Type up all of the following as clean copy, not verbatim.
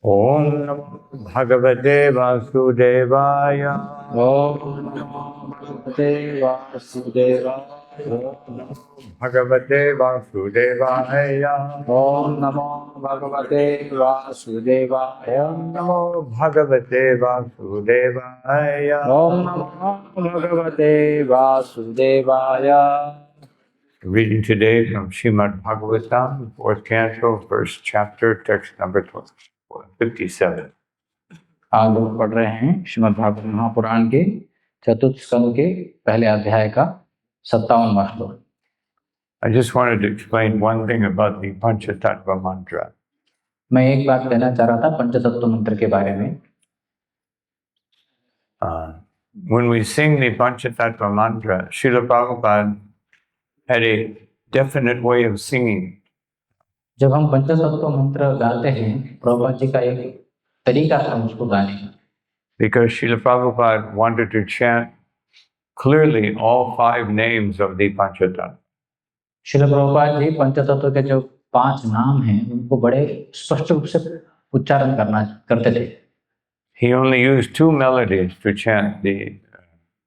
ओम नमो भगवते वासुदेवाय। ओम नमो भगवते वासुदेवाय। भगवते वासुदेवाय। ओम नमो भगवते वासुदेवाय। नमो भगवते वासुदेवाय। ओम नमो भगवते वासुदेवाय। Reading today from Srimad Bhagavatam, 4th canto, 1st chapter, text number 57. आज लोग पढ़ रहे हैं श्रीमद् भागवत महापुराण के चतुर्थ स्कंद के पहले अध्याय का 57वां श्लोक। I just wanted to explain one thing about the Panchatattva mantra. मैं एक बात कहना चाह रहा था पंचतत्व मंत्र के बारे में। When we sing the Panchatattva mantra, Srila Prabhupada had a definite way of singing. जब हम पंचतत्व मंत्र गाते हैं, प्रभुपाद जी का एक तरीका था उसको गाने का। Because Srila Prabhupada wanted to chant clearly all 5 names of the Panchatattva. Srila Prabhupada ji पंचतत्व के जो 5 नाम हैं उनको बड़े स्पष्ट रूप से उच्चारण करते थे। He only used 2 melodies to chant the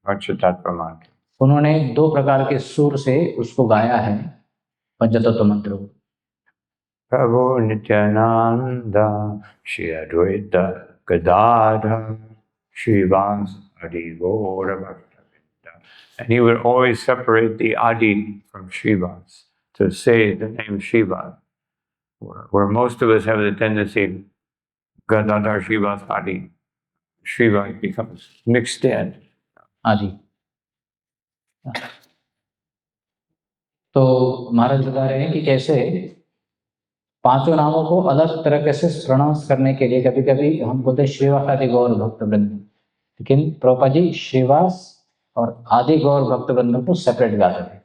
Panchatattva mantra. उन्होंने 2 प्रकार के सुर से उसको गाया है पंचतत्व मंत्र को। Prabhu Nityananda, Shri Advaita Gadadhar, Srivas Adi Gaura Bhaktavinda. And he would always separate the Adi from Srivas to say the name Srivas, where most of us have the tendency, Gadadhar Srivas Adi, Srivas becomes mixed in. आदि तो महाराज बता रहे हैं कि कैसे 5 नामों को अलग तरीके से प्रोनाउंस करने के लिए कभी कभी हम बोलते श्रीवास आदि गौर भक्त वृंद, लेकिन प्रभुपाद जी श्रीवास और आदि गौर भक्त वृंद को सेपरेट गाते थे।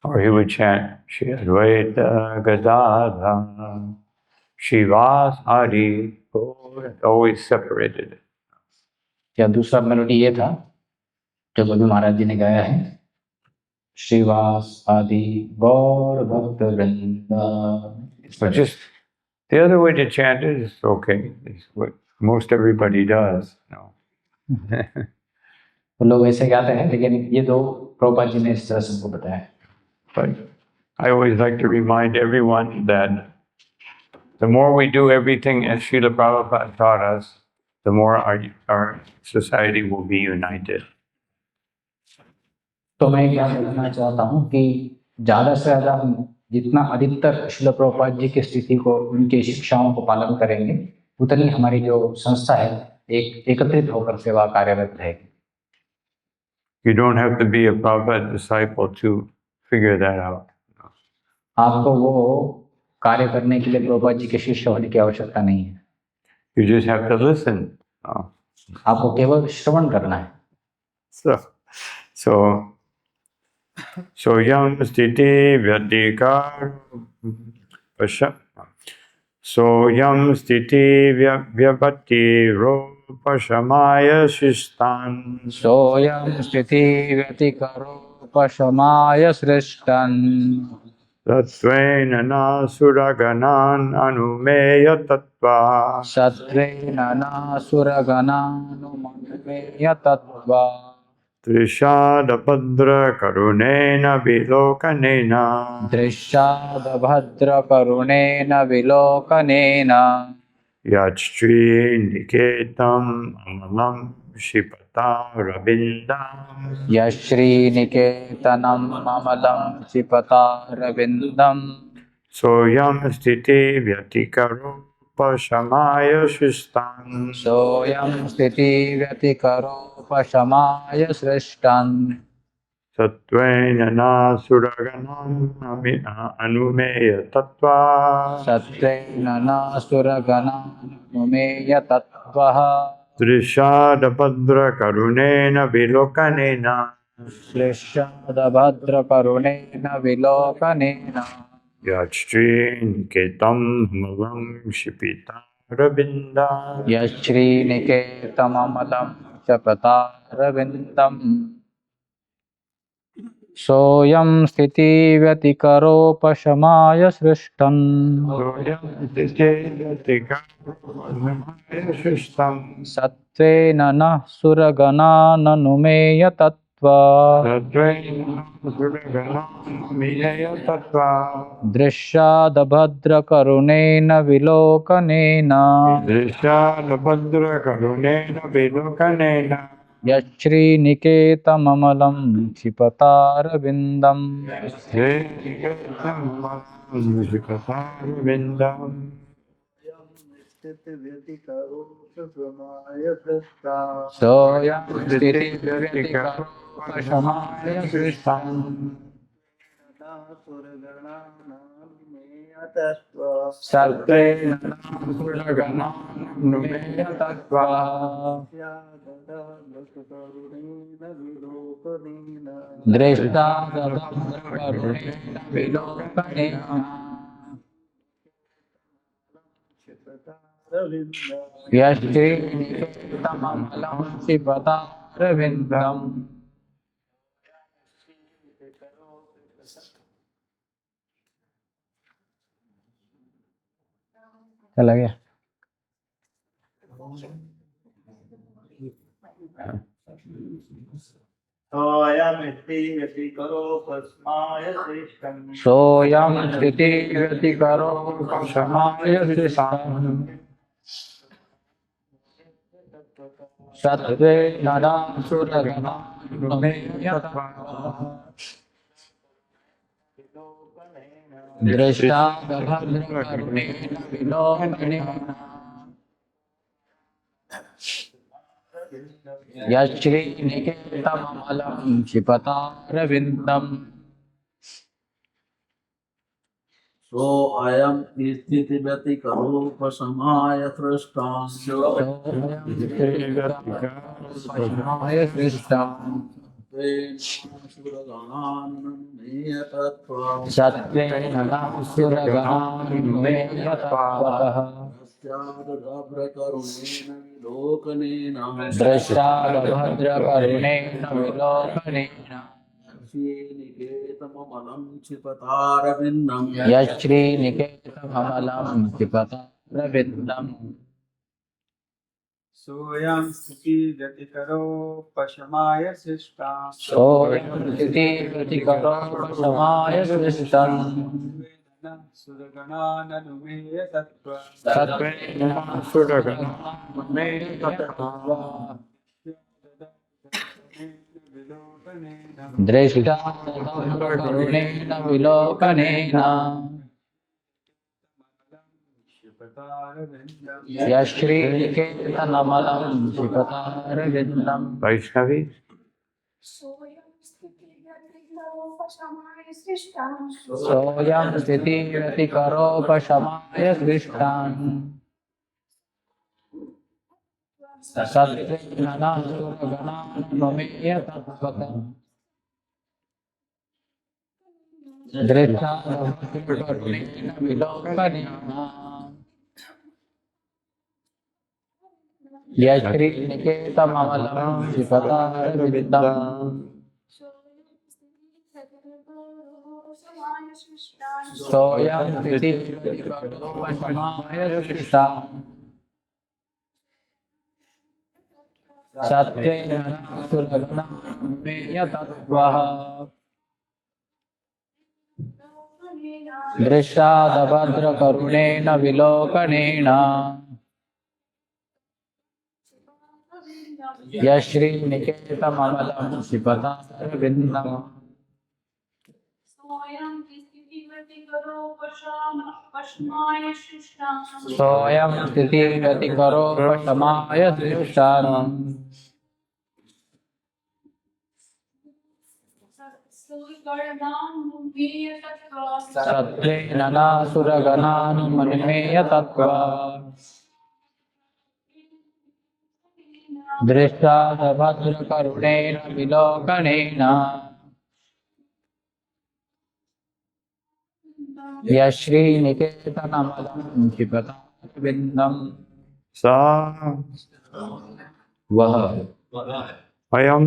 Or he would chant Shri Advaita Gadadhar, Srivas Adi Gaura, always separated. या दूसरा मेलोडी ये था जो कभी महाराज जी ने गाया है, श्रीवास आदि गौर भक्त वृंद। But just the other way to chant it is okay. It's what most everybody does. No. तो लोग ऐसे गाते हैं, लेकिन ये 2 प्रभुपाद जी ने इस तरह से हमको बताया। But I always like to remind everyone that the more we do everything as Srila Prabhupada taught us, the more our society will be united. तो मैं क्या कहना चाहता हूँ कि ज़्यादा से ज़्यादा हम जितना अधिकतर श्रील प्रभुपाद जी की स्थिति को, उनकी शिक्षाओं को पालन करेंगे, उतनी हमारी जो संस्था है एक एकत्रित होकर सेवा कार्यरत रहेगी। You don't have to be a Prabhupada disciple to figure that out. आपको वो कार्य करने के लिए प्रभुपाद जी के शिष्य होने की आवश्यकता नहीं है। You just have to listen. आपको केवल श्रवण करना है। So yam sthiti vyadikaro pasha. So yam sthiti vyabhatiro pashamaya shistan. सोऽयं स्थिति व्यतिकरो पशमाय सृष्टन् Tatvena nasuraganan anumeya tattva. सत्त्वेन नासुरगणानुमन्मेय तत्त्वा Trishadabhadra karunena vilokanena. दृश्यादभद्रकरुणेन विलोकनेन Yachri niketam amalam shipataravindam. यश्रीनिकेतनं ममलं चिपतारविन्दं Soyam sthiti vyatikaro pashamaya shistan. सोऽयं स्थिति व्यतिकरोपशमाय सृष्टन् Satvena nasuraganam anumeya tattva. सत्त्वेन नासुरगणानुमेय तत्त्वः Trishadabhadra karunena vilokanena. श्लेषादभद्रकरुणेन विलोकनेन Yachri niketam amalam shipataravindam. यश्रीनिकेतममलं च पतारविन्दम्। सोऽयं स्थितिव्यतिकरोपशमाय सृष्टम् सत्त्वेन नः सुरगणा ननुमेय तत्त्वा दृश्यादभद्रकरुणेन विलोकनेन यच्छ्रीनिकेतममलं क्षिपतारविन्दम् सोऽयं स्थितिव्यतिकरोपशमाय सृष्टम् सत्त्वेन सुरगणा ननुमेय तत्त्वा दृष्टादभद्रकरुणेन विलोकनेन यश्श्रीनिकेतममलं क्षिपतारविन्दम् चला गया। सोऽयं स्थितिव्यतिकरोपशमाय सृष्टम् सत्त्वेन नः सुरगणा ननुमेय तत्त्वा दृष्टादभद्रकरुणेन विलोकनेन यच्छ्रीनिकेतममलं क्षिपतारविन्दम् सोऽयं स्थितिव्यतिकरोपशमाय सृष्टम् सोऽयं सृष्टम् सत्त्वेन नः सुरगणा ननुमेय तत्त्वा दृष्टादभद्रकरुणेन विलोकनेन श्रीनिकेतममलं क्षिपतारविन्दम् यच्छ्रीनिकेतममलं क्षिपतारविन्दम् सोऽयं स्थितिव्यतिकरोपशमाय सृष्टम् सोऽयं स्थितिव्यतिकरोपशमाय सृष्टम् सुरगणा ननुमेय तत्त्वा सत्त्वेन सुरगणा दृष्टादभद्रकरुणेन विलोकनेन यश्श्रीनिकेतममलं क्षिपतारविन्दम्। वैष्णवी सोऽयं स्थितिव्यतिकरोपशमाय सृष्टम् सत्त्वेन नः सुरगणा ननुमेय तत्त्वा दृष्टादभद्रकरुणेन विलोकनेन यच्छ्रीनिकेतममलं क्षिपतारविन्दम् सोऽयं स्थितिव्यतिकरोपशमाय सृष्टम् सत्त्वेन नः सुरगणा ननुमेय तत्त्वा दृष्टादभद्रकरुणेन विलोकनेन यश्श्रीनिकेतममलं क्षिपतारविन्दम् सोऽयं स्थितिव्यतिकरोपशमाय सृष्टम् सत्त्वेन नः सुरगणा ननुमेय तत्त्वा दृष्टादभद्रकरुणेन विलोकनेन यश्श्रीनिकेतममलं क्षिपतारविन्दम् सा वह अयम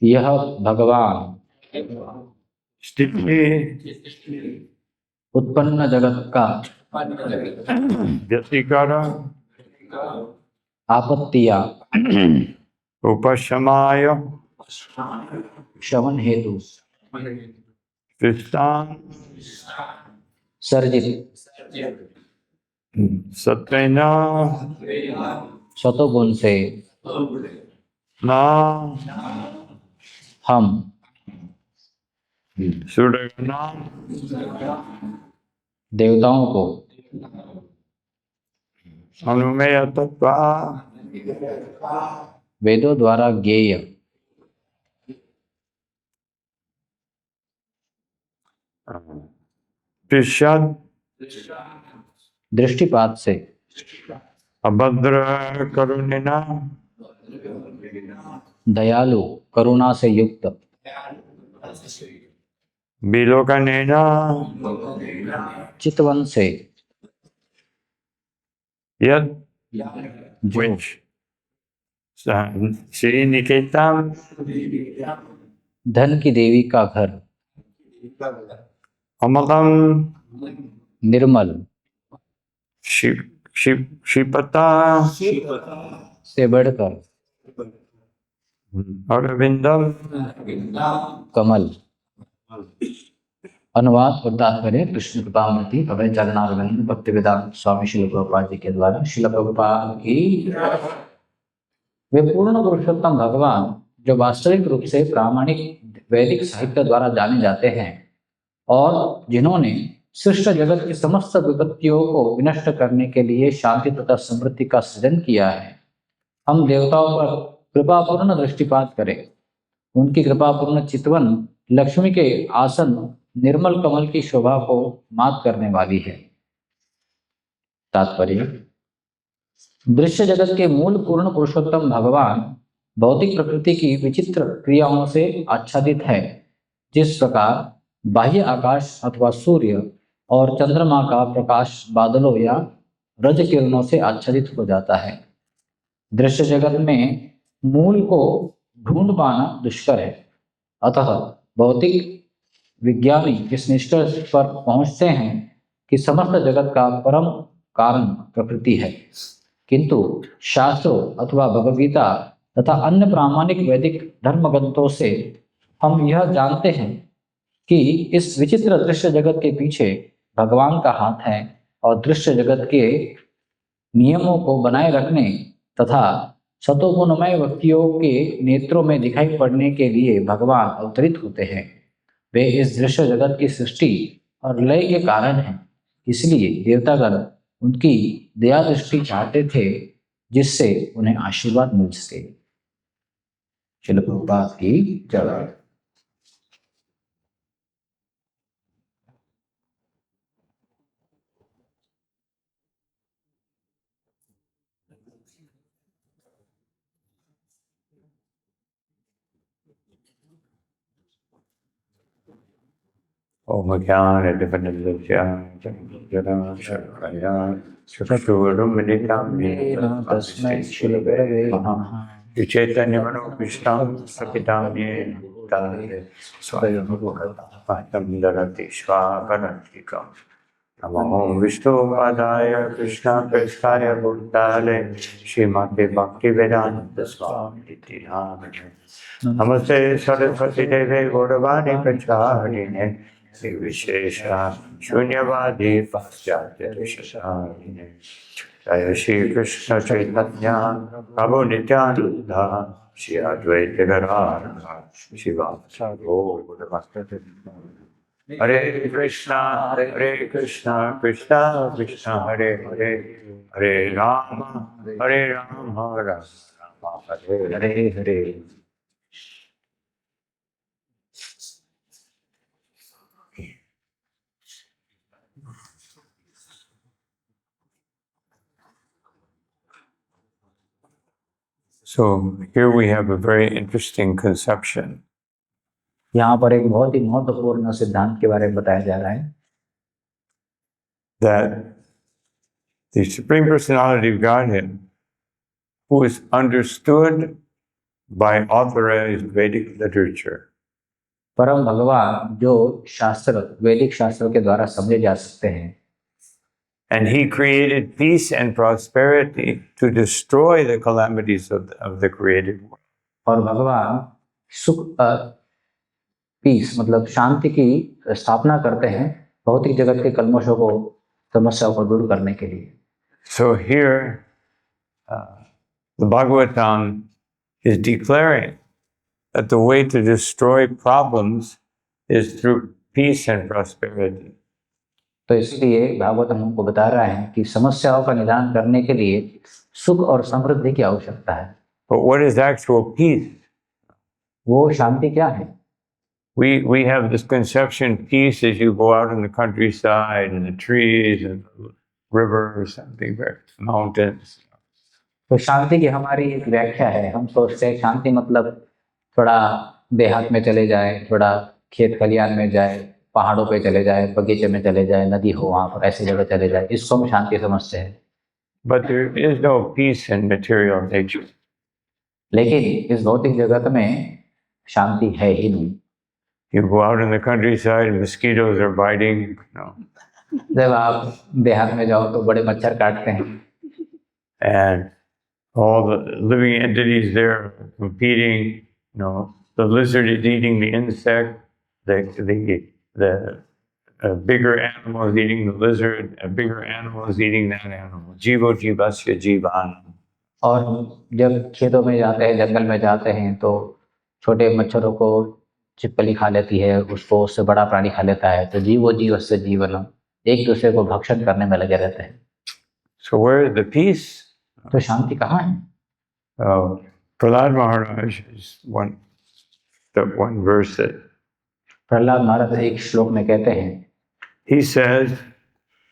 यह भगवान स्थिति उत्पन्न जगत का व्यतिकर आपत्तियां उपशमाय शमन हेतु कृष्णान सर्जित सत्येन सतोगुण से न हम सूर्यगणाम देवताओं को अनुमेय तत्व वेदों द्वारा ज्ञेय पृष्ठ दृष्टिपात से अभद्र करुणिना दयालु करुणा से युक्त विलोकनेना चितवन से यद जो which श्री निकेतन धन की देवी का घर अमलम निर्मल क्षिपता से बढ़कर अरविंदम कमल। अनुवाद और तात्पर्य कृष्ण कृपामूर्ति अभय चरणारविंद भक्ति वेदांत स्वामी श्रील प्रभुपाद जी के द्वारा श्रील प्रभुपाद की। वे पूर्ण पुरुषोत्तम भगवान जो वास्तविक रूप से प्रामाणिक वैदिक साहित्य द्वारा जाने जाते हैं और जिन्होंने सृष्ट जगत की समस्त विपत्तियों को विनष्ट करने के लिए शांति तथा समृद्धि का सृजन किया है, हम देवताओं पर कृपापूर्ण दृष्टिपात करें। उनकी कृपापूर्ण चितवन लक्ष्मी के आसन निर्मल कमल की शोभा को मात करने वाली है। तात्पर्य दृश्य जगत के मूल पूर्ण पुरुषोत्तम भगवान भौतिक प्रकृति की विचित्र क्रियाओं से आच्छादित है। जिस प्रकार बाह्य आकाश अथवा सूर्य और चंद्रमा का प्रकाश बादलों या रज किरणों से आच्छादित हो जाता है, दृश्य जगत में मूल को ढूंढ पाना दुष्कर है। अतः भौतिक विज्ञानी इस निष्कर्ष पर पहुंचते हैं कि समस्त जगत का परम कारण प्रकृति है, किंतु शास्त्रों अथवा भगवद्गीता तथा अन्य प्रामाणिक वैदिक धर्मग्रंथों से हम यह जानते हैं कि इस विचित्र दृश्य जगत के पीछे भगवान का हाथ है और दृश्य जगत के नियमों को बनाए रखने तथा सतोगुणमय व्यक्तियों के नेत्रों में दिखाई पड़ने के लिए भगवान अवतरित होते हैं। वे इस दृश्य जगत की सृष्टि और लय के कारण हैं, इसलिए देवतागण उनकी दया दृष्टि चाहते थे जिससे उन्हें आशीर्वाद मिल सके। श्रील प्रभुपाद की जय। ओम ज्ञान दिव्य तस्मै श्री गुरवे नमः। चैतन्य मनोभीष्टां सकितां येन स्वयं दरति स्वाकरन्तिकम्। नमो विष्णुपादाय कृष्णाय भूताले श्रीमते भक्तिवेदांत स्वामी इति नामिने। नमस्ते सरस्वती देवे गौरवाणी प्रचारिणे विशेष शून्यवादी पाश्चात्य देशधारिणे। जय श्री कृष्ण चैतन्य प्रभु नित्यानंद श्री अद्वैत गदाधर शिवासादि गौरभक्तवृंद। हरे कृष्णा कृष्णा कृष्णा हरे हरे, हरे Ram Ram Hare Hare. So here we have a very interesting conception यहाँ पर एक बहुत ही महत्वपूर्ण सिद्धांत के बारे में बताया जा रहा है that the Supreme Personality of Godhead, who is understood by authorized Vedic literature. परम भगवान जो शास्त्र वैदिक शास्त्रों के द्वारा समझे जा सकते हैं, And he created peace and prosperity to destroy the calamities of the created world. और भगवान सुख पीस मतलब शांति की स्थापना करते हैं भौतिक जगत के कल्मशों को, समस्याओं को दूर करने के लिए। So here, the Bhagavatam is declaring that the way to destroy problems is through peace and prosperity. तो इसलिए भागवतम हमको बता रहा है कि समस्याओं का निदान करने के लिए सुख और समृद्धि की आवश्यकता है। But what is actual peace? वो शांति क्या है? We have this conception peace as you go out in the countryside and the trees and the rivers and the mountains. तो शांति की हमारी एक व्याख्या है, हम सोचते हैं शांति मतलब थोड़ा देहात में चले जाए, थोड़ा खेत खलियान में जाए, पहाड़ों पे चले जाए, बगीचे में चले जाए, नदी हो वहाँ पर ऐसी जगह चले जाए, इसको हम शांति समझते हैं। But there is no peace in material nature. लेकिन इस भौतिक जगत में शांति है ही नहीं। You go out in the countryside, mosquitoes are biting. No. जब आप देहात में जाओ तो बड़े मच्छर काटते हैं, And all the living entities there are competing. You know, the lizard is eating the insect. The bigger animal is eating the lizard. A bigger animal is eating that animal. Jivo jivasya jivan. और जब खेतों में जाते हैं, जंगल में जाते हैं तो छोटे मच्छरों को छिपकली खा लेती है, उसको उससे बड़ा प्राणी खा लेता है। तो जीवो जीवस्य जीवनम, एक दूसरे को भक्षण करने में लगे रहते हैं। So where is the peace? तो शांति कहाँ है? Prahlad Maharaj is one verse that Prahlad महाराज एक श्लोक में कहते हैं, he says,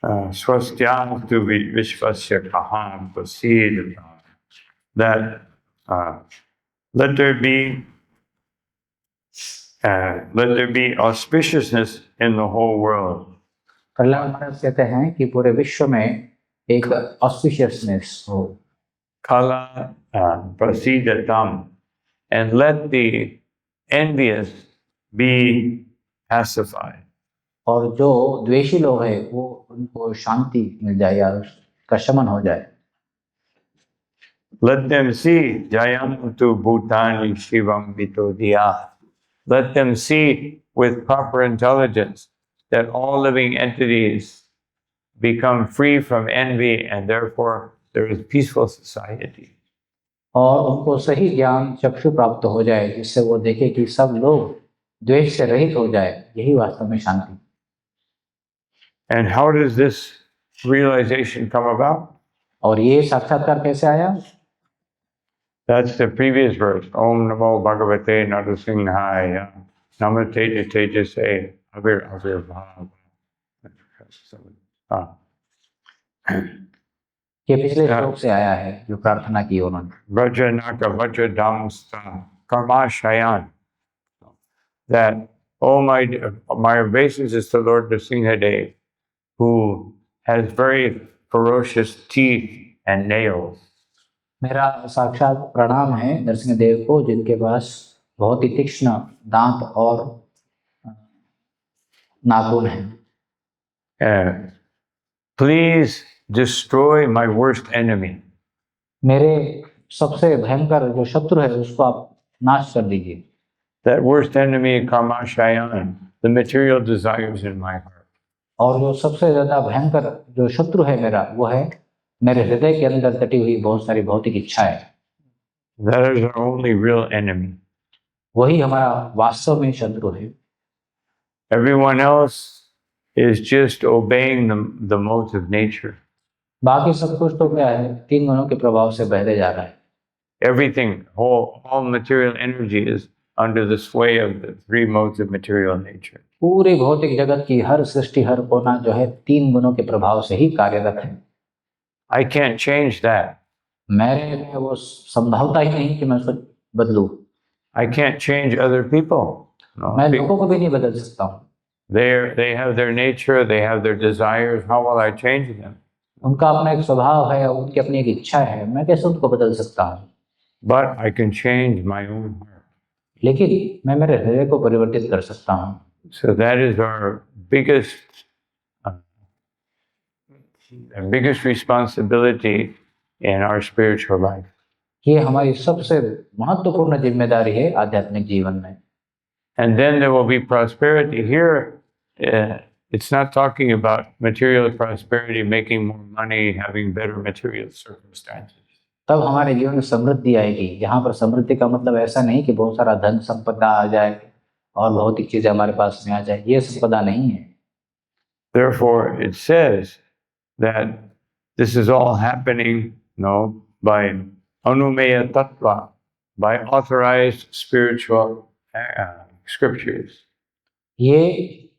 "Swastyastu vishvasya kaham prasid," that let there be auspiciousness in the whole world. Prahlad महाराज कहते हैं कि पूरे विश्व में एक ऑस्पिशियसनेस हो। Kala prasidatam, and let the envious be pacified. और जो द्वेषी लोग हैं वो उनको शांति मिल जाए या उसका शमन हो जाए। Let them see Jayantu Bhutani Shivam Vitodiya. Let them see with proper intelligence that all living entities become free from envy and therefore there is peaceful society. और उनको सही ज्ञान चक्षु प्राप्त हो जाए जिससे वो देखे कि सब लोग द्वेष से रहित हो जाए, यही वास्तव में शांति। And how does this realization come about? और ये साक्षात्कार कैसे आया? That's the previous verse. Om Namo Bhagavate Narasimhaya. Namaste Tejase Avir Bhava. ये पिछले श्लोक से आया है जो प्रार्थना की उन्होंने। Vrajanaka Vajradamsta Karmashayan. That, oh my obeisances to Lord Nrsimhadev, who has very ferocious teeth and nails. मेरा साक्षात प्रणाम है नरसिंहदेव को जिनके पास बहुत ही तीक्ष्ण दांत और नाखून हैं। Please destroy my worst enemy. मेरे सबसे भयंकर जो शत्रु है उसको आप नाश कर दीजिए। That worst enemy, Karmashayan, the material desires in my heart. और जो सबसे ज्यादा भयंकर जो शत्रु है मेरा वो है मेरे हृदय के अंदर तटी हुई बहुत सारी भौतिक इच्छाएं। That is our only real enemy. वही हमारा वास्तव में शत्रु है। Everyone else is just obeying the modes of nature. बाकी सब कुछ तो क्या है, तीन गुणों के प्रभाव से बहते जा रहा है। Everything, all material energy is under the sway of the three modes of material nature. पूरी भौतिक जगत की हर सृष्टि हर कोना जो है तीन गुणों के प्रभाव से ही कार्यरत है। I can't change that. मेरे में वो संभवता ही नहीं कि मैं उसको बदलूं। I can't change other people. No. मैं लोगों को भी नहीं बदल सकता हूँ। They have their nature, they have their desires. How will I change them? उनका अपना एक स्वभाव है, उनकी अपनी एक इच्छा है, मैं कैसे उनको बदल सकता हूँ? but I can change my own heart. लेकिन मैं मेरे हृदय को परिवर्तित कर सकता हूँ. So that is our biggest responsibility in our spiritual life. ये हमारी सबसे महत्वपूर्ण जिम्मेदारी है आध्यात्मिक जीवन में. And then there will be prosperity. Here, it's not talking about material prosperity, making more money, having better material circumstances. तब हमारे जीवन में समृद्धि आएगी. यहाँ पर समृद्धि का मतलब ऐसा नहीं कि बहुत सारा धन संपदा आ जाए और भौतिक चीजें हमारे पास में आ जाए. ये संपदा नहीं है. Therefore, it says that this is all happening, by anumeya tattva, by authorized spiritual scriptures. ये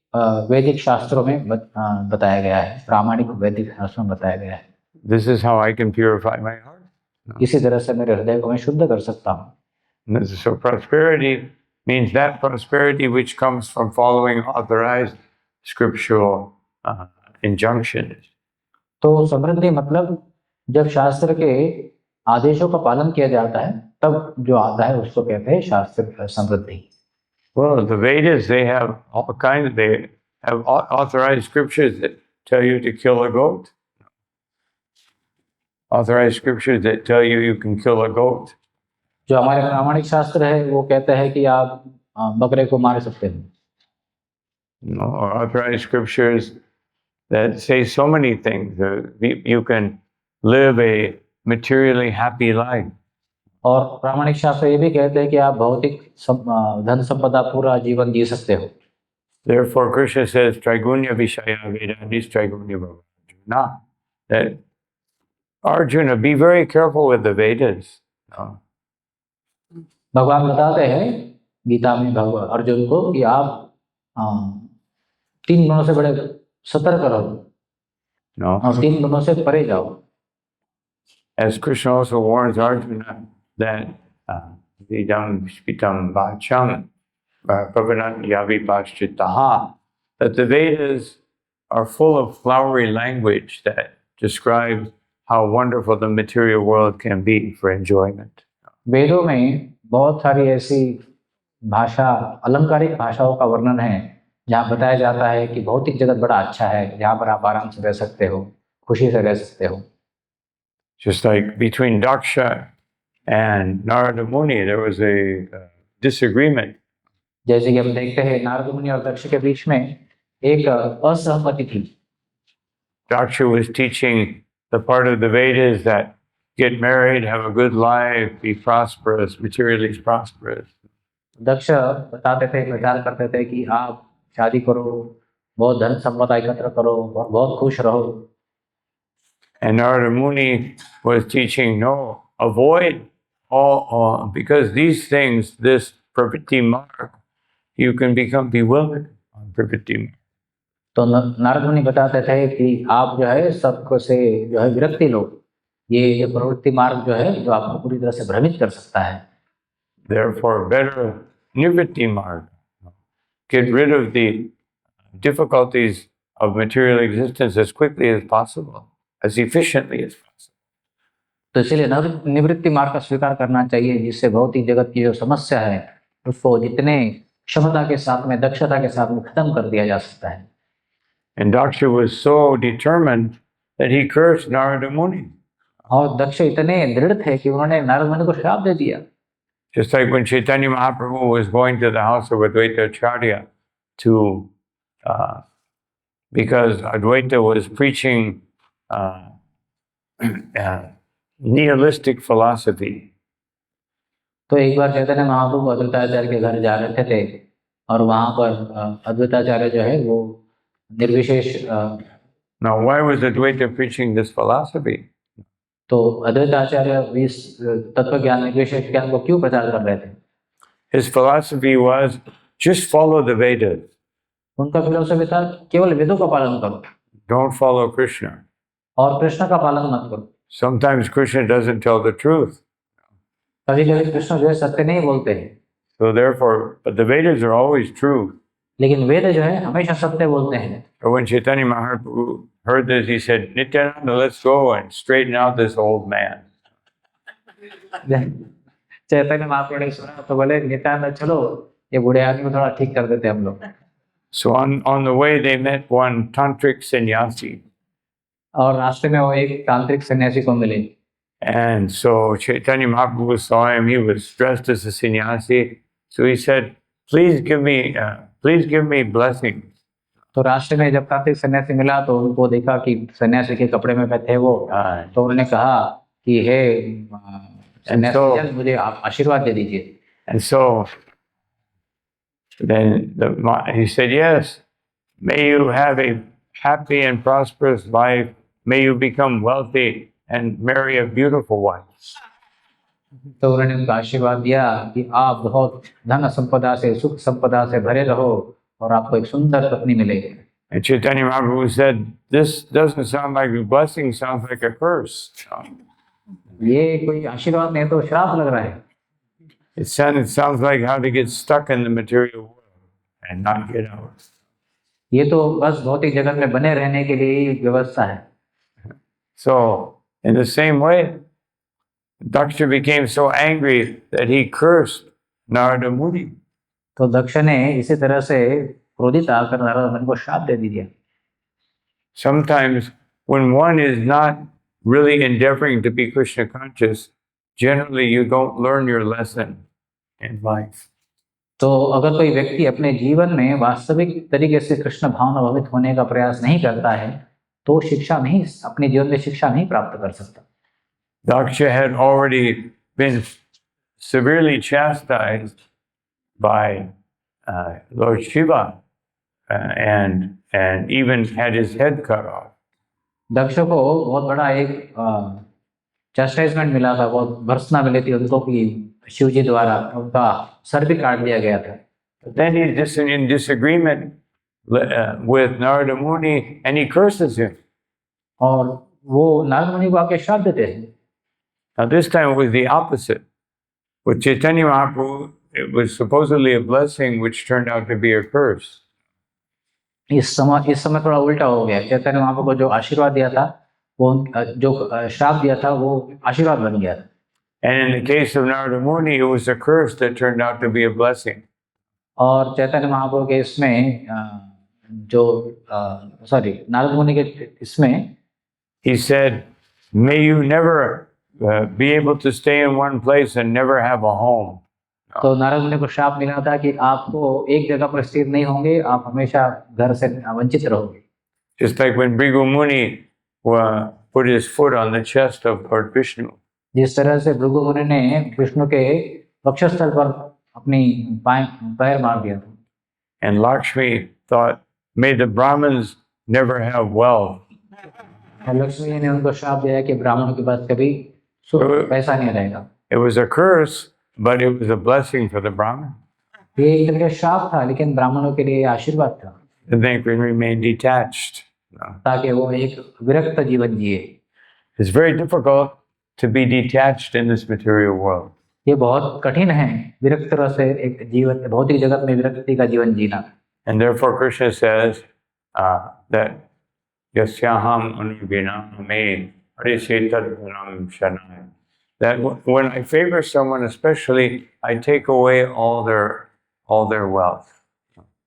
वैदिक शास्त्रों में बताया गया है. प्रामाणिक वैदिक शास्त्रों में बताया गया है. This is how I can purify my heart. इसी तरह से मेरे हृदय को मैं शुद्ध कर सकता हूँ. So prosperity means that prosperity which comes from following authorized scriptural injunctions. तो समृद्धि मतलब जब शास्त्र के आदेशों का पालन किया जाता है तब जो आता है उसको कहते हैं शास्त्र समृद्धि. Well, the Vedas, they have all kinds. They have authorized scriptures that tell you to kill a goat. Authorized scriptures that tell you can kill a goat. जो हमारे प्रामाणिक शास्त्र है वो कहते हैं कि आप बकरे को मार सकते हो. Or authorized scriptures that say so many things. You can live a materially happy life. और प्रामाणिक शास्त्र ये भी कहते हैं कि आप भौतिक धन संपदा पूरा जीवन जी सकते हो. Therefore, Krishna says, Traigunya Vishaya Vedanis Traigunya Bhava. That Arjuna, be very careful with the Vedas. भगवान बताते हैं गीता में भगवान अर्जुन को कि आप 3 गुणों से बड़े सतर्क रहो और 3 गुणों से परे जाओ. As Krishna also warns Arjuna that vidam spitam vacham pavanat yavi paschitaha, that the Vedas are full of flowery language that describes how wonderful the material world can be for enjoyment. वेदों में बहुत सारी ऐसी भाषा, अलंकारिक भाषाओं का वर्णन है जहाँ बताया जाता है कि भौतिक जगत बड़ा अच्छा है, जहाँ पर आप आराम से रह सकते हो, खुशी से रह सकते हो. Just like between Daksha and Narada Muni, there was a disagreement. जैसे कि हम देखते हैं नारद मुनि और दक्ष के बीच में एक असहमति थी. Daksha was teaching the part of the Vedas that get married, have a good life, be prosperous, materially prosperous. दक्ष बताते थे, प्रचार करते थे कि आप शादी करो, बहुत धन संपदा एकत्र करो और बहुत खुश रहो. And Narada Muni was teaching, no, avoid all because these things, this pravritti marg, you can become bewildered on pravritti marg. तो नारद मुनि बताते थे कि आप जो है सबको से जो है विरक्ति लो. ये प्रवृत्ति मार्ग जो है जो आपको पूरी तरह से भ्रमित कर सकता है. Therefore, better nivritti marg. Get rid of the difficulties of material existence as quickly as possible, as efficiently as possible. तो इसलिए निवृत्ति मार्ग का स्वीकार करना चाहिए जिससे भौतिक जगत की जो समस्या है उसको जितने क्षमता के साथ में, दक्षता के साथ में खत्म कर दिया जा सकता है. And Daksha was so determined that he cursed Narada Muni. और दक्ष इतने दृढ़ थे कि उन्होंने नारद मुनि को श्राप दे दिया. Just like when Chaitanya Mahaprabhu was going to the house of Advaita Acharya because Advaita was preaching nihilistic philosophy. तो एक बार चैतन्य महाप्रभु अद्वैताचार्य के घर जा रहे थे और वहाँ पर अद्वैताचार्य जो है वो निर्विशेष. Now, why was Advaita preaching this philosophy? तो अद्वैताचार्य इस तत्व ज्ञान निर्विशेष ज्ञान को क्यों प्रचार कर रहे थे? His philosophy was just follow the Vedas. उनका फिलोसफी था केवल वेदों का पालन करो. Don't follow Krishna. और कृष्ण का पालन मत करो. Sometimes Krishna doesn't tell the truth. कभी-कभी कृष्ण जो है सत्य नहीं बोलते हैं. So therefore, but the Vedas are always true. लेकिन वेद जो है हमेशा सत्य बोलते हैं. So when Chaitanya Mahaprabhu heard this, he said, Nityananda, let's go and straighten out this old man. Chaitanya Mahaprabhu ने सुना तो बोले नित्यानंद चलो ये बूढ़े आदमी को थोड़ा ठीक कर देते हम लोग। So on the way, they met one tantric sannyasi. और रास्ते में वो एक तांत्रिक सन्यासी को मिले। And so Chaitanya Mahaprabhu saw him. He was dressed as a sannyasi. So he said, please give me blessings. तो रास्ते में जब तांत्रिक सन्यासी मिला तो उनको देखा कि सन्यासी के कपड़े में थे वो, तो उन्होंने कहा कि हे सन्यासी जी, मुझे आप आशीर्वाद दे दीजिए। And so then he said, yes, may you have a happy and prosperous life. May you become wealthy and marry a beautiful wife. तो उन्होंने उनका आशीर्वाद दिया कि आप बहुत धन संपदा से सुख संपदा से भरे रहो और आपको एक सुंदर पत्नी मिलेगी। And Chaitanya Mahaprabhu said, this doesn't sound like a blessing, sounds like a curse. ये कोई आशीर्वाद नहीं तो श्राप लग रहा है। It sounds like how to get stuck in the material world and not get out. ये तो बस भौतिक जगत में बने रहने के लिए व्यवस्था है। So in the same way, Daksha became so angry that he cursed Narada Muni. तो दक्ष ने इसी तरह से क्रोधित आकर नारद मुनि को शाप दे दिया। Sometimes when one is not really endeavoring to be Krishna conscious, generally you don't learn your lesson in life. तो अगर कोई व्यक्ति अपने जीवन में वास्तविक तरीके से कृष्ण भावना भावित होने का प्रयास नहीं करता है तो शिक्षा नहीं, अपने जीवन में शिक्षा नहीं प्राप्त कर सकता। Daksha had already been severely chastised by Lord Shiva and even had his head cut off. दक्ष को बहुत बड़ा एक चैस्टाइजमेंट मिला था, बहुत भर्त्सना मिली थी उनको कि शिव जी द्वारा उनका सर भी काट दिया गया था। But then he's just in disagreement with Narada Muni and he curses him. और वो नारद मुनि को आके श्राप देते हैं। Now this time it was the opposite. With Chaitanya Mahaprabhu, it was supposedly a blessing which turned out to be a curse. इस समय थोड़ा उल्टा हो गया। चैतन्य महाप्रभु को जो आशीर्वाद दिया था वो जो श्राप दिया था वो आशीर्वाद बन गया था। And in the case of Narada Muni, it was a curse that turned out to be a blessing. और चैतन्य महाप्रभु के इसमें नारद मुनि के इसमें He said, may you never be able to stay in one place and never have a home. तो नारद मुनि को शाप मिला था कि आपको एक जगह पर स्थिर नहीं होंगे, आप हमेशा घर से वंचित रहोगे। Just like when Bhrigu Muni put his foot on the chest of Lord Vishnu. जिस तरह से भृगु मुनि ने विष्णु के वक्षस्थल पर अपनी पैर मार दिया था। And Lakshmi thought, may the Brahmins never have wealth. Lakshmi ने उनको शाप दिया कि ब्राह्मणों के पास कभी पैसा नहीं रहेगा। It was a curse, but it was a blessing for the Brahmin. ये एक तरह का शाप था लेकिन ब्राह्मणों के लिए आशीर्वाद था। They can remain detached. ताकि वो एक विरक्त जीवन जिए। It's very difficult to be detached in this material world. ये बहुत कठिन है विरक्त तरह से एक जीवन भौतिक जगत में विरक्ति का जीवन जीना। And therefore Krishna says that yasyaham anuginam me harishetadhanam shanai. That when I favor someone especially, I take away all their wealth.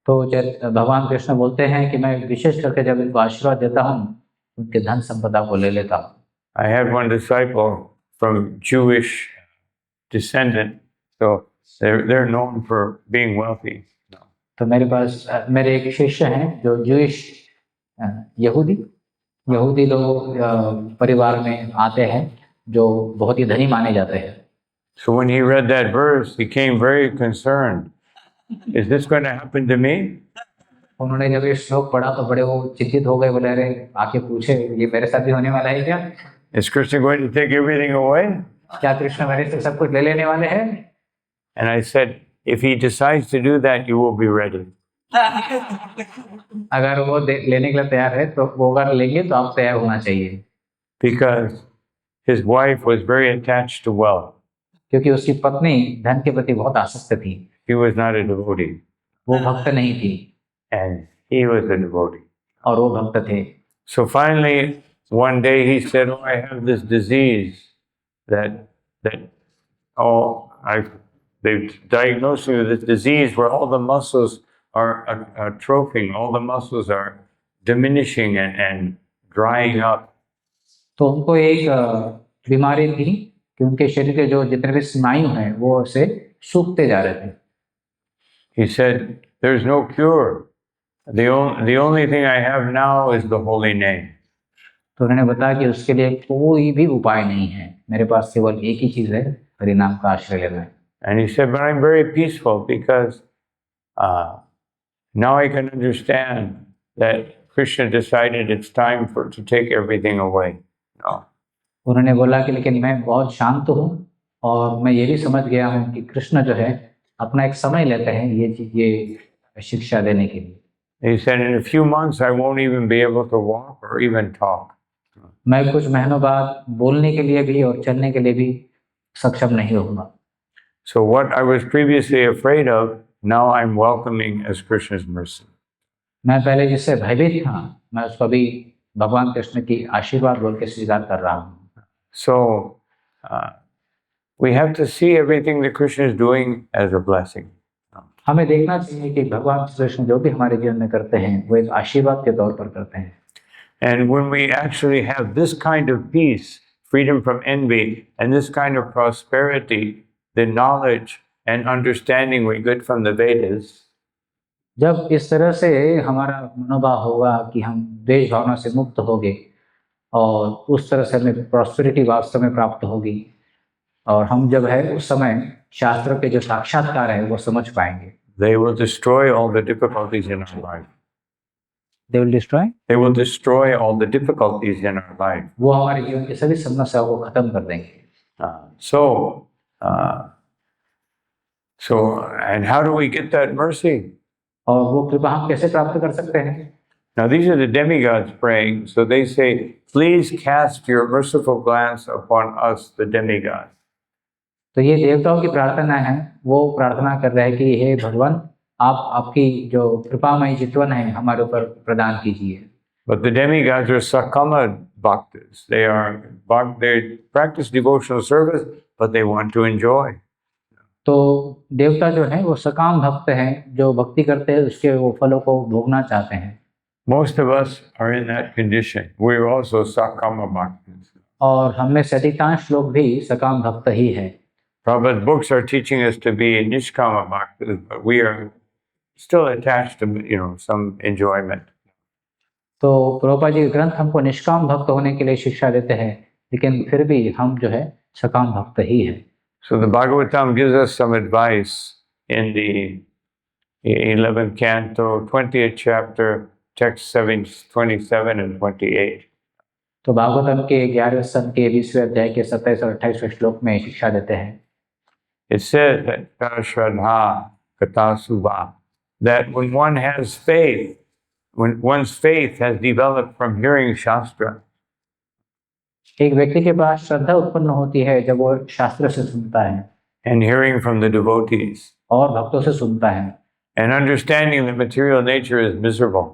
तो भगवान कृष्ण बोलते हैं कि मैं विशेष करके जब इनको आशीर्वाद देता हूँ उनके धन संपदा को ले लेता हूँ। I had one disciple from Jewish descendant, so they're known for being wealthy. तो मेरे पास मेरे एक शिष्य हैं जो जूइश यहूदी लोग परिवार में आते हैं जो बहुत ही धनी माने जाते हैं। So when he read that verse, he became very concerned. Is this going to happen to me? उन्होंने जब ये श्लोक पढ़ा तो बड़े वो चिंतित हो गए, बोले अरे आके पूछे ये मेरे साथ भी होने वाला है क्या? Is Krishna going to take everything away? क्या कृष्ण मेरे से सब कुछ ले लेने वाले हैं? And I said, if he decides to do that, you will be ready. अगर वो लेने के लिए तैयार है तो वो अगर लेंगे तो आप तैयार होना चाहिए। Because his wife was very attached to wealth. क्योंकि उसकी पत्नी धन के प्रति बहुत आसक्त थी। He was not a devotee. वो भक्त नहीं थी। And he was a devotee. और वो भक्त थे। So finally, one day he said, oh, I have this disease that they've diagnosed me with this disease where all the muscles are atrophying, all the muscles are diminishing and drying up. तो उनको एक बीमारी थी कि उनके शरीर के जो जितने भी स्नायु हैं वो ऐसे सूखते जा रहे थे. He said, "There's no cure. The only thing I have now is the holy name." तो उन्होंने बताया कि उसके लिए कोई भी उपाय नहीं है, मेरे पास केवल एक ही चीज है, हरि नाम का आश्रय लेना है. And he said, "But I'm very peaceful because now I can understand that Krishna decided it's time to take everything away." No. उन्होंने बोला कि लेकिन मैं बहुत शांत हूँ और मैं ये भी समझ गया हूँ कि कृष्ण जो है अपना एक समय लेते हैं ये शिक्षा देने के लिए. He said, "In a few months I won't even be able to walk or even talk." मैं कुछ महीनों बाद बोलने के लिए भी और चलने के लिए भी सक्षम नहीं होगा. So what I was previously afraid of, now I'm welcoming as Krishna's mercy. मैं पहले जिससे भयभीत था, मैं उसको भी भगवान कृष्ण की आशीर्वाद बोल के स्वीकार कर रहा हूँ. So we have to see everything that Krishna is doing as a blessing. हमें देखना चाहिए कि भगवान कृष्ण जो भी हमारे जीवन में करते हैं वो एक आशीर्वाद के तौर पर करते हैं. And when we actually have this kind of peace, freedom from envy, and this kind of prosperity, the knowledge and understanding we get from the Vedas, जब इस तरह से हमारा मनोभाव होगा कि हम द्वेष भावना से मुक्त होंगे और उस तरह से हमें प्रॉस्पेरिटी वास्तव में प्राप्त होगी और हम जब है उस समय शास्त्रों के जो साक्षात्कार है वो समझ पाएंगे. they will destroy all the difficulties in our life. They will destroy. They will destroy all the difficulties in our life. वो हमारे जीवन की सभी समस्याओं को खत्म कर देंगे. So, and how do we get that mercy? और वो कृपा हम कैसे प्राप्त कर सकते हैं? Now, these are the demigods praying, so they say, "Please cast your merciful glance upon us, the demigods." तो ये देवताओं की प्रार्थना है, वो प्रार्थना कर रहे हैं कि हे भगवान, आप आपकी जो कृपामय चितवन है हमारे ऊपर प्रदान कीजिए. But the demigods are sakama bhaktas. They practice devotional service, but they want to enjoy. तो देवता जो है वो सकाम भक्त हैं, जो भक्ति करते हैं उसके वो फलों को भोगना चाहते हैं. Most of us are in that condition. We're also sakama bhaktas. और हम में से अधिकांश लोग भी सकाम भक्त ही हैं. Prabhupada's books are teaching us to be nishkama bhaktas, but we are still attached to some enjoyment. तो प्रभुपाद जी के ग्रंथ हमको निष्काम भक्त होने के लिए शिक्षा देते हैं, लेकिन फिर भी हम जो है सकाम भक्त ही हैं. So the Bhagavatam gives us some advice in the 11th canto, 20th chapter, text 27 and 28. तो भागवतम के 11वें स्कंद के 20वें अध्याय के 27 और 28वें श्लोक में शिक्षा देते हैं. It says that Shraddha Katha Subha, that when one has faith, when one's faith has developed from hearing Shastra, एक व्यक्ति के पास श्रद्धा उत्पन्न होती है जब वो शास्त्र से सुनता है and hearing from the devotees, और भक्तों से सुनता है and understanding that material nature is miserable,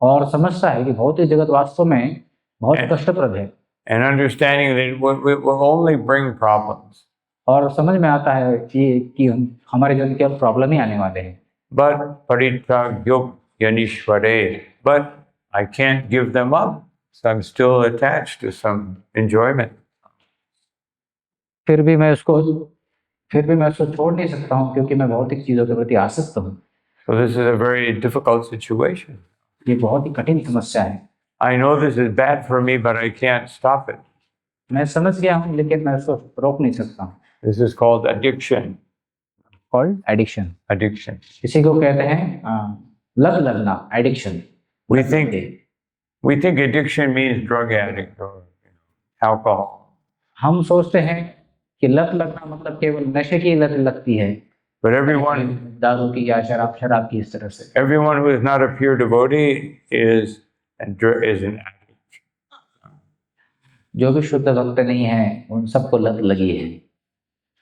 और समझता है कि भौतिक जगत वास्तव में बहुत कष्टप्रद है, and understanding that it will only bring problems. और समझ में आता है कि हमारे जीवन के प्रॉब्लम ही आने वाले हैं. But paritragyog yanishvare, but I can't give them up, so I'm still attached to some enjoyment. फिर भी मैं उसको छोड़ नहीं सकता हूँ क्योंकि मैं भौतिक चीजों के प्रति आसक्त हूँ. So this is a very difficult situation. ये बहुत ही कठिन समस्या है. I know this is bad for me, but I can't stop it. मैं समझ गया हूँ लेकिन मैं उसको रोक नहीं सकता हूँ. This is called addiction. Called addiction. Addiction. इसी को कहते हैं लत लगना, addiction. We think addiction means drug addict or alcohol. हम सोचते हैं कि लत लगना मतलब केवल नशे की लत लगती है. But everyone दारू की या शराब की इस तरह से. Everyone who is not a pure devotee is an addict. जो भी शुद्ध भक्त नहीं है उन सबको लत लगी है.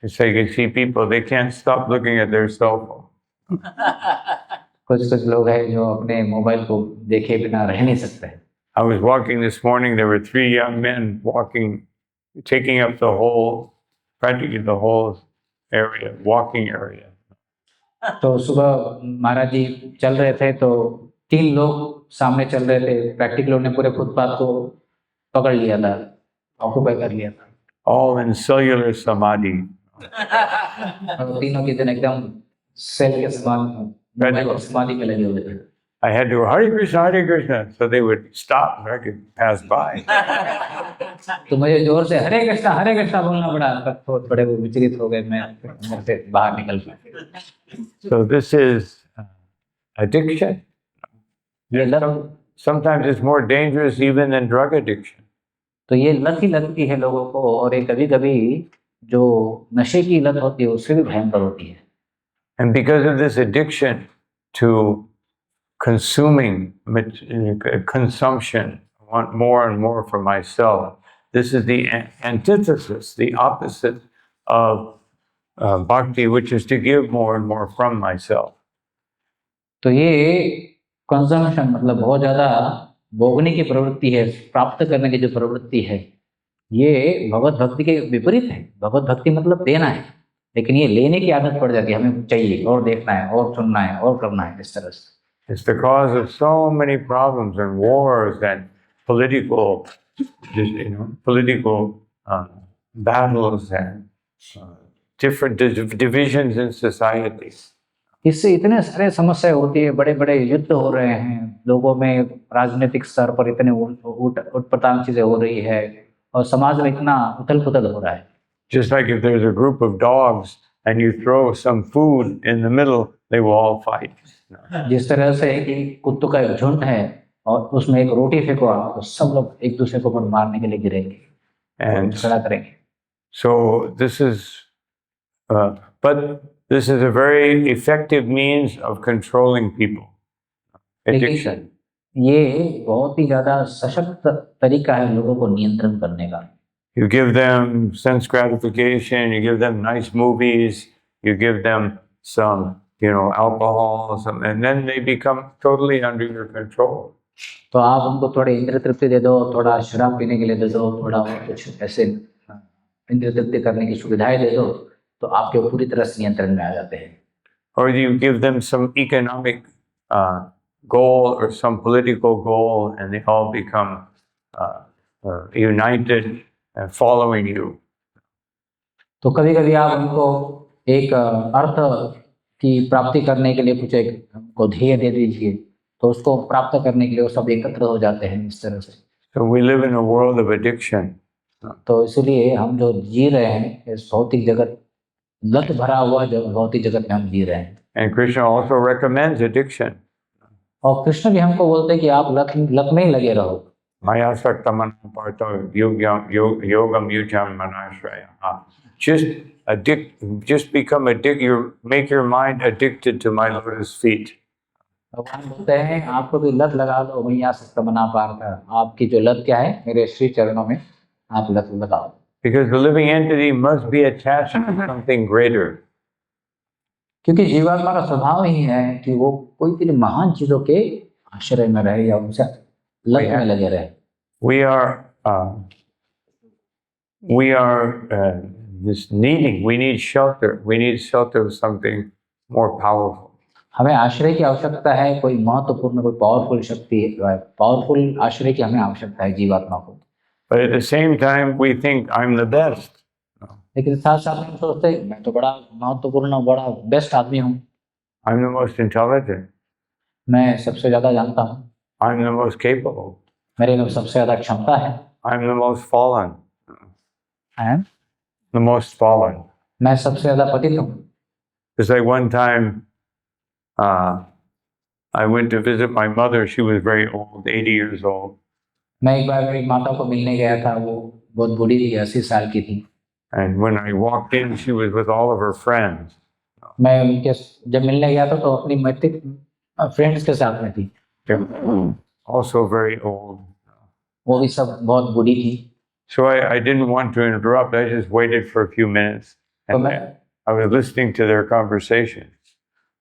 It's like you see people, they can't stop looking at their cell phone. कुछ लोग हैं जो अपने मोबाइल को देखे बिना रह नहीं सकते. I was walking this morning, there were 3 young men walking, taking up practically the whole area, walking area. तो सुबह महाराज जी चल रहे थे तो 3 लोग सामने चल रहे थे, प्रैक्टिकलों ने पूरे फुटपाथ को पकड़ लिया था, ऑक्यूपाई कर लिया था। All in cellular samadhi. और तीनों के दिन एकदम सेल के समाधि में लगे हुए थे। I had to go, Hare Krishna, so they would stop and I could pass by. तो मुझे जोर से हरे कृष्णा बोलना पड़ा, तब बहुत बड़े वो विचलित हो गए, मैं अंदर से बाहर निकल पाया। So this is addiction. ये लत, Sometimes it's more dangerous even than drug addiction. तो ये लत ही लगती है लोगों को, और ये कभी कभी जो नशे की लत होती है उससे भी भयंकर होती है। And because of this addiction to consumption, I want more and more for myself. This is the antithesis, the opposite of bhakti, which is to give more and more from myself. तो ये consumption मतलब बहुत ज्यादा भोगने की प्रवृत्ति है, प्राप्त करने की जो प्रवृत्ति है, ये भगवत भक्ति के विपरीत है। भगवत भक्ति मतलब देना है, लेकिन ये लेने की आदत पड़ जाती है, हमें चाहिए और देखना है और सुनना है और करना है, इस तरह से। It's the cause of so many problems and wars and political, political battles and different divisions in society. इससे इतने सारे समस्या होती है, बड़े बड़े युद्ध हो रहे हैं, लोगों में राजनीतिक स्तर पर इतने उटपटांग चीजें हो रही है, और समाज में इतना उथल पुथल हो रहा है। Just like if there's a group of dogs and you throw some food in the middle, they will all fight. जिस तरह से कि कुत्तों का एक झुंड है और उसमें एक रोटी फेंको तो सब लोग एक दूसरे को मारने के लिए गिरेंगे और झगड़ा करेंगे। So this is, but this is a very effective means of controlling people. Addiction. ये बहुत ही ज्यादा सशक्त तरीका है लोगों को नियंत्रण करने का। You give them sense gratification, you give them nice movies, you give them some, alcohol, and then they become totally under your control. तो आप उनको थोड़े इंद्रिय तृप्ति दे दो, थोड़ा शराब पीने के लिए दे दो, थोड़ा कुछ ऐसे इंद्रिय तृप्ति करने की सुविधाएं दे दो, तो आपके पूरी तरह से नियंत्रण में आ जाते हैं। Or you give them some economic goal or some political goal, and they all become united and following you. तो कभी कभी आप उनको एक अर्थ की प्राप्ति करने के लिए कुछ एक को ध्येय दे दीजिए, तो उसको प्राप्त करने के लिए वो सब एकत्र हो जाते हैं इस तरह से। So we live in a world of addiction. तो इसलिए हम जो जी रहे हैं इस भौतिक जगत, लत भरा हुआ जो भौतिक जगत में हम जी रहे हैं। And Krishna also recommends addiction. और कृष्ण भी हमको बोलते हैं कि आप लत में ही लगे रहो। Maya saktamana parto yogam yujam manashraya. Just become addicted. Make your mind addicted to my lotus feet. भगवान बोलते हैं आपको भी लत लगा लो, मैया सक्तमना पार्थ, आपकी जो लत क्या है, मेरे श्री चरणों में आप लत लगाओ। Because the living entity must be attached to something greater. क्योंकि जीवात्मा का स्वभाव ही है कि वो कोई भी महान चीजों के आश्रय में रहे या उनसे लत में लगे रहे। We are just needing. We need shelter. We need shelter of something more powerful. हमें आश्रय की आवश्यकता है, कोई महत्वपूर्ण, कोई पावरफुल शक्ति, पावरफुल आश्रय की हमें आवश्यकता है जीवात्मा को। But at the same time, we think I'm the best. लेकिन साथ साथ हम सोचते हैं मैं तो बड़ा महत्वपूर्ण, बड़ा बेस्ट आदमी हूँ। I'm the most intelligent. मैं सबसे ज्यादा जानता हूँ। I'm the most capable. मेरे में सबसे ज्यादा क्षमता है। I'm the most fallen. I am The most fallen. मैं सबसे ज्यादा पतित हूँ। It's like one time, I went to visit my mother. She was very old, 80 years old. मैं एक बार मेरी माता को मिलने गया था, वो बहुत बूढ़ी थी, 80 साल की थी। And when I walked in, she was with all of her friends. मैं उनके जब मिलने गया था तो अपनी मैट्रिक फ्रेंड्स के साथ में थी। They were also very old. वो भी सब बहुत बूढ़ी थी। So I didn't want to interrupt. I just waited for a few minutes. And I was listening to their conversation.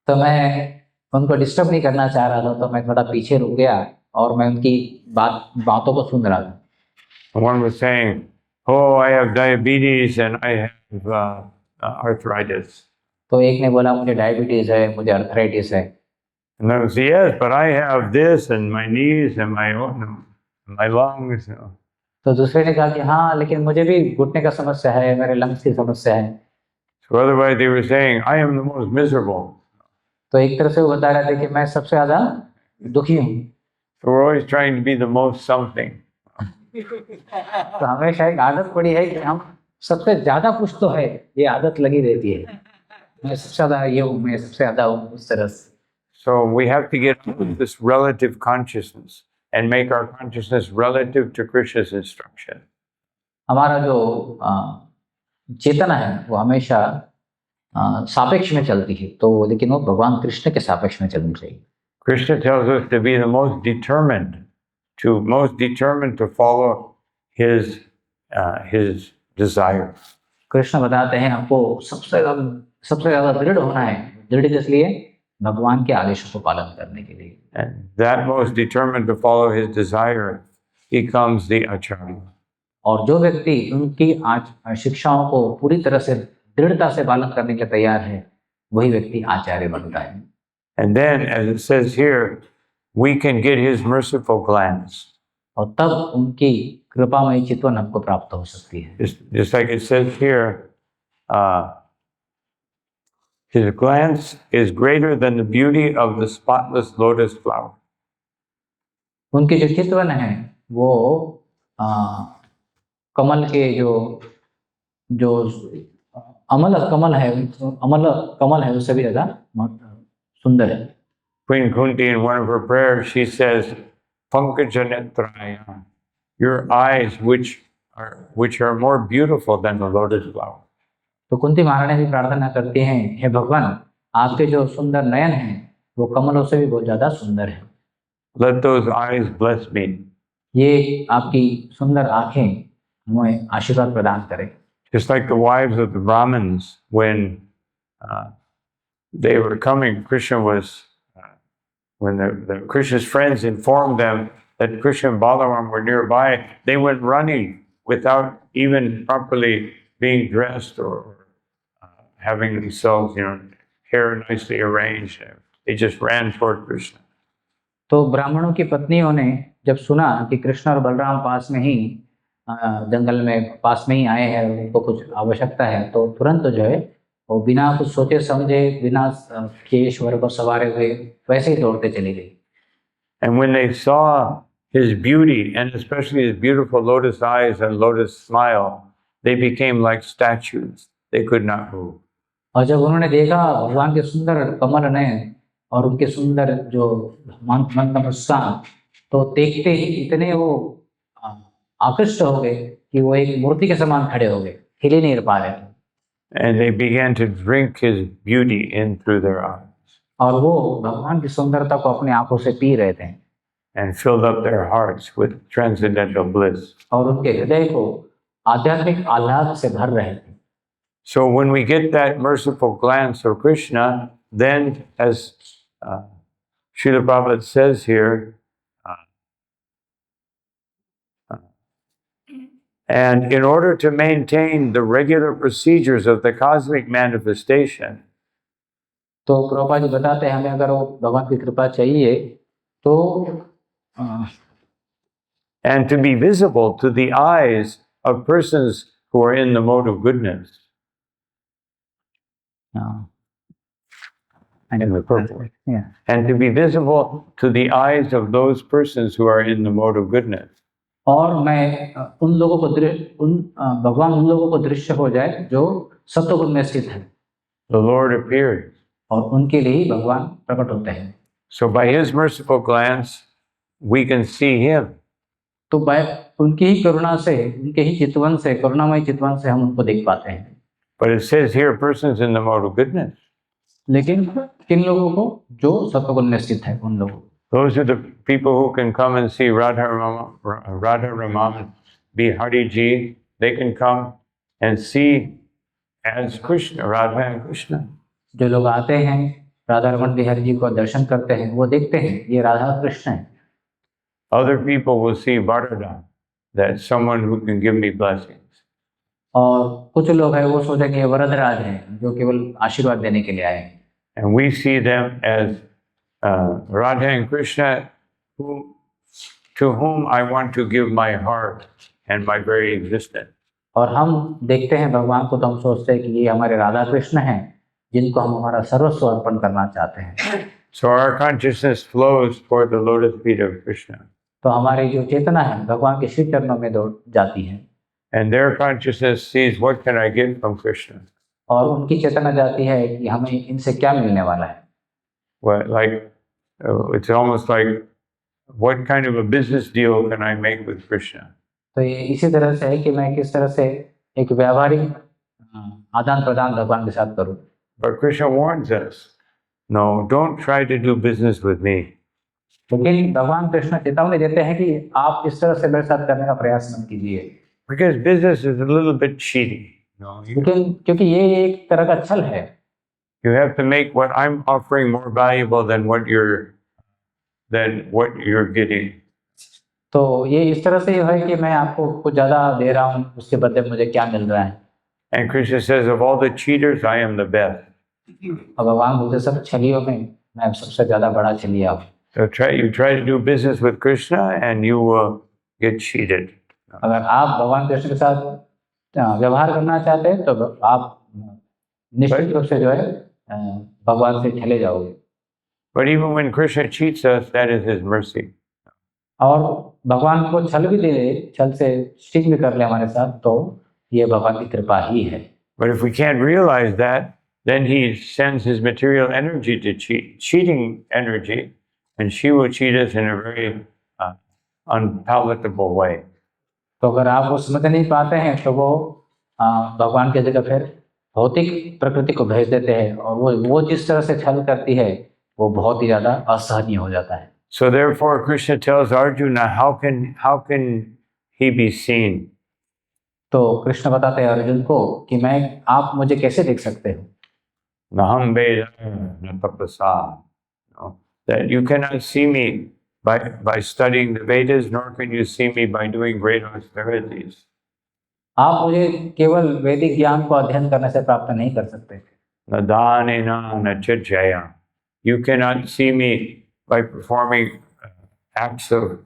तो मैं उनको डिस्टर्ब नहीं करना चाह रहा था, तो मैं थोड़ा पीछे रुक गया और मैं उनकी बातों को सुन रहा था। One was saying, "Oh, I have diabetes and I have arthritis. तो एक ने बोला मुझे डायबिटीज है, मुझे अर्थराइटिस है। And I was, yes, but I have this and my knees and my lungs. तो दूसरे ने कहा कि हाँ, लेकिन मुझे भी घुटने का समस्या है, मेरे लंग्स की समस्या है। So otherwise they were saying, I am the most miserable. तो एक तरह से वो बता रहे थे कि मैं सबसे ज्यादा दुखी हूँ। So we're always trying to be the most something. तो हमेशा एक आदत पड़ी है कि हम सबसे ज्यादा कुछ तो है, ये आदत लगी रहती है। मैं सबसे ज्यादा ये हूँ, मैं सबसे ज्यादा हूँ, उस तरह से। So we have to get this relative consciousness and make our consciousness relative to Krishna's instruction. हमारा जो चेतना है वो हमेशा सापेक्ष में चलती है, तो लेकिन वो भगवान कृष्ण के सापेक्ष में चलनी चाहिए। Krishna tells us to be the most determined to follow his desire. Krishna बताते हैं हमको सबसे ज्यादा दृढ़ होना है। दृढ़ इसलिए भगवान के आदेशों को पालन करने के लिए। And that most determined to follow his desire becomes the acharya. और जो व्यक्ति उनकी शिक्षाओं को पूरी तरह से दृढ़ता से पालन करने के तैयार है, वही व्यक्ति आचार्य बनता है। And then, as it says here, we can get his merciful glance. और तब उनकी कृपामयी चितवन हमको प्राप्त हो सकती है। Just like it says here, his glance is greater than the beauty of the spotless lotus flower. उनकी जो चितवन है वो कमल के जो अमल कमल है उससे भी ज्यादा सुंदर है। Queen Kunti, in one of her prayers, she says, Pankajanetraya, your eyes which are more beautiful than the lotus flower. तो कुंती महारानी भी प्रार्थना करती हैं, हे भगवान, आपके जो सुंदर नयन हैं वो कमलों से भी बहुत ज्यादा सुंदर है। Let those eyes bless me. ये आपकी सुंदर आंखें हमें आशीर्वाद प्रदान करें। Just like the wives of the Brahmins, when they were coming, when the Krishna's friends informed them that Krishna and Balaram were nearby, they went running without even properly being dressed or having themselves, hair nicely arranged. They just ran toward Krishna. तो ब्राह्मणों की पत्नियों ने जब सुना कि कृष्ण और बलराम पास में ही जंगल में पास में ही आए हैं, उनको कुछ आवश्यकता है, तो तुरंत जो है वो बिना कुछ सोचे समझे, बिना केश वर को सवारे हुए वैसे ही दौड़ते चली गई। And when they saw his beauty, and especially his beautiful lotus eyes and lotus smile, they became like statues. They could not move. और जब उन्होंने देखा भगवान के सुंदर कमल नयन और उनके सुंदर जो मंद मुस्कान, तो देखते ही इतने वो आकृष्ट हो गए कि वो एक मूर्ति के समान खड़े हो गए, हिल ही नहीं पा रहे थे। And they began to drink his beauty in through their eyes. और वो भगवान की सुंदरता को अपनी आंखों से पी रहे थे। And filled up their hearts with transcendental bliss. और उनके हृदय को आध्यात्मिक आह्लाद से भर रहे थे। So when we get that merciful glance of Krishna, then as Srila Prabhupada says here, and in order to maintain the regular procedures of the cosmic manifestation, तो प्रभुपाद जी बताते हैं हमें अगर वो भगवान की कृपा चाहिए तो and to be visible to the eyes of persons who are in the mode of goodness. In the purport. Yeah. And to be visible to the eyes of those persons who are in the mode of goodness. और मैं भगवान उन लोगों को दृश्य हो जाए जो सत्वगुण में स्थित है। The Lord appears. और उनके लिए ही भगवान प्रकट होते हैं। So by his merciful glance, we can see him. तो उनकी ही करुणा से, उनके ही चितवन से, करुणामय चितवन से हम उनको देख पाते हैं। But it says here, persons in the mode of goodness. लेकिन किन लोगों को? जो सत्वगुण में स्थित है, उन लोगों। Those are the people who can come and see Radha Raman Bihari Ji. They can come and see as Krishna, Radha and Krishna. जो लोग आते हैं राधा रमन बिहारी जी को दर्शन करते हैं, वो देखते हैं ये राधा कृष्ण है। Other people will see Bharata, that someone who can give me blessings. और कुछ लोग हैं वो सोचेंगे ये वरदराज हैं जो केवल आशीर्वाद देने के लिए आए हैं, And we see them as Radha and Krishna, to whom I want to give my heart and my very existence. और हम देखते हैं भगवान को तो हम सोचते हैं कि ये हमारे राधा कृष्ण हैं जिनको हम हमारा सर्वस्व अर्पण करना चाहते हैं। So our consciousness flows toward the lotus feet of Krishna. तो हमारी जो चेतना है भगवान के श्री चरणों में दौड़ जाती है And their consciousness sees, what can I get from Krishna? और उनकी चेतना जाती है कि हमें इनसे क्या मिलने वाला है। Well, it's almost like, what kind of a business deal can I make with Krishna? तो ये इसी तरह से है कि मैं किस तरह से एक व्यावहारिक आदान प्रदान भगवान के साथ करूं। But Krishna warns us, no, don't try to do business with me. लेकिन भगवान कृष्ण चेतावनी देते हैं कि आप इस तरह से मेरे साथ करने का प्रयास मत कीजिए, Because business is a little bit cheaty. लेकिन क्योंकि ये एक तरह का छल है। You have to make what I'm offering more valuable than what you're getting. तो ये इस तरह से है कि मैं आपको कुछ ज्यादा दे रहा हूँ, उसके बदले मुझे क्या मिल रहा है। And Krishna says, of all the cheaters, I am the best. और भगवान बोलते सब छलियों में मैं सबसे ज्यादा बड़ा छलिया हूँ। So you try to do business with Krishna and you will get cheated. अगर आप भगवान कृष्ण के साथ व्यवहार करना चाहते हैं तो आप निश्चित रूप से जो है भगवान से छले जाओगे। But even when Krishna cheats us, that is his mercy. और भगवान को छल भी दे दे, छल से स्टिक भी कर ले हमारे साथ, तो ये भगवान की कृपा ही है। But if we can't realize that, then he sends his material energy to cheating energy, and she will cheat us in a very unpalatable way. तो अगर आप वो समझ नहीं पाते हैं तो वो भगवान की जगह फिर भौतिक प्रकृति को भेज देते हैं और वो जिस तरह से छल करती है वो बहुत ही ज्यादा असहनीय हो जाता है। So therefore, Krishna tells Arjuna, how can he be seen? तो कृष्ण बताते हैं अर्जुन को कि आप मुझे कैसे देख सकते हो। Naham Veda na tapasa. That you cannot see me by studying the Vedas, nor can you see me by doing great austerities. आप मुझे केवल वैदिक ज्ञान को अध्ययन करने से प्राप्त नहीं कर सकते। Na danena na chijaya. You cannot see me by performing acts of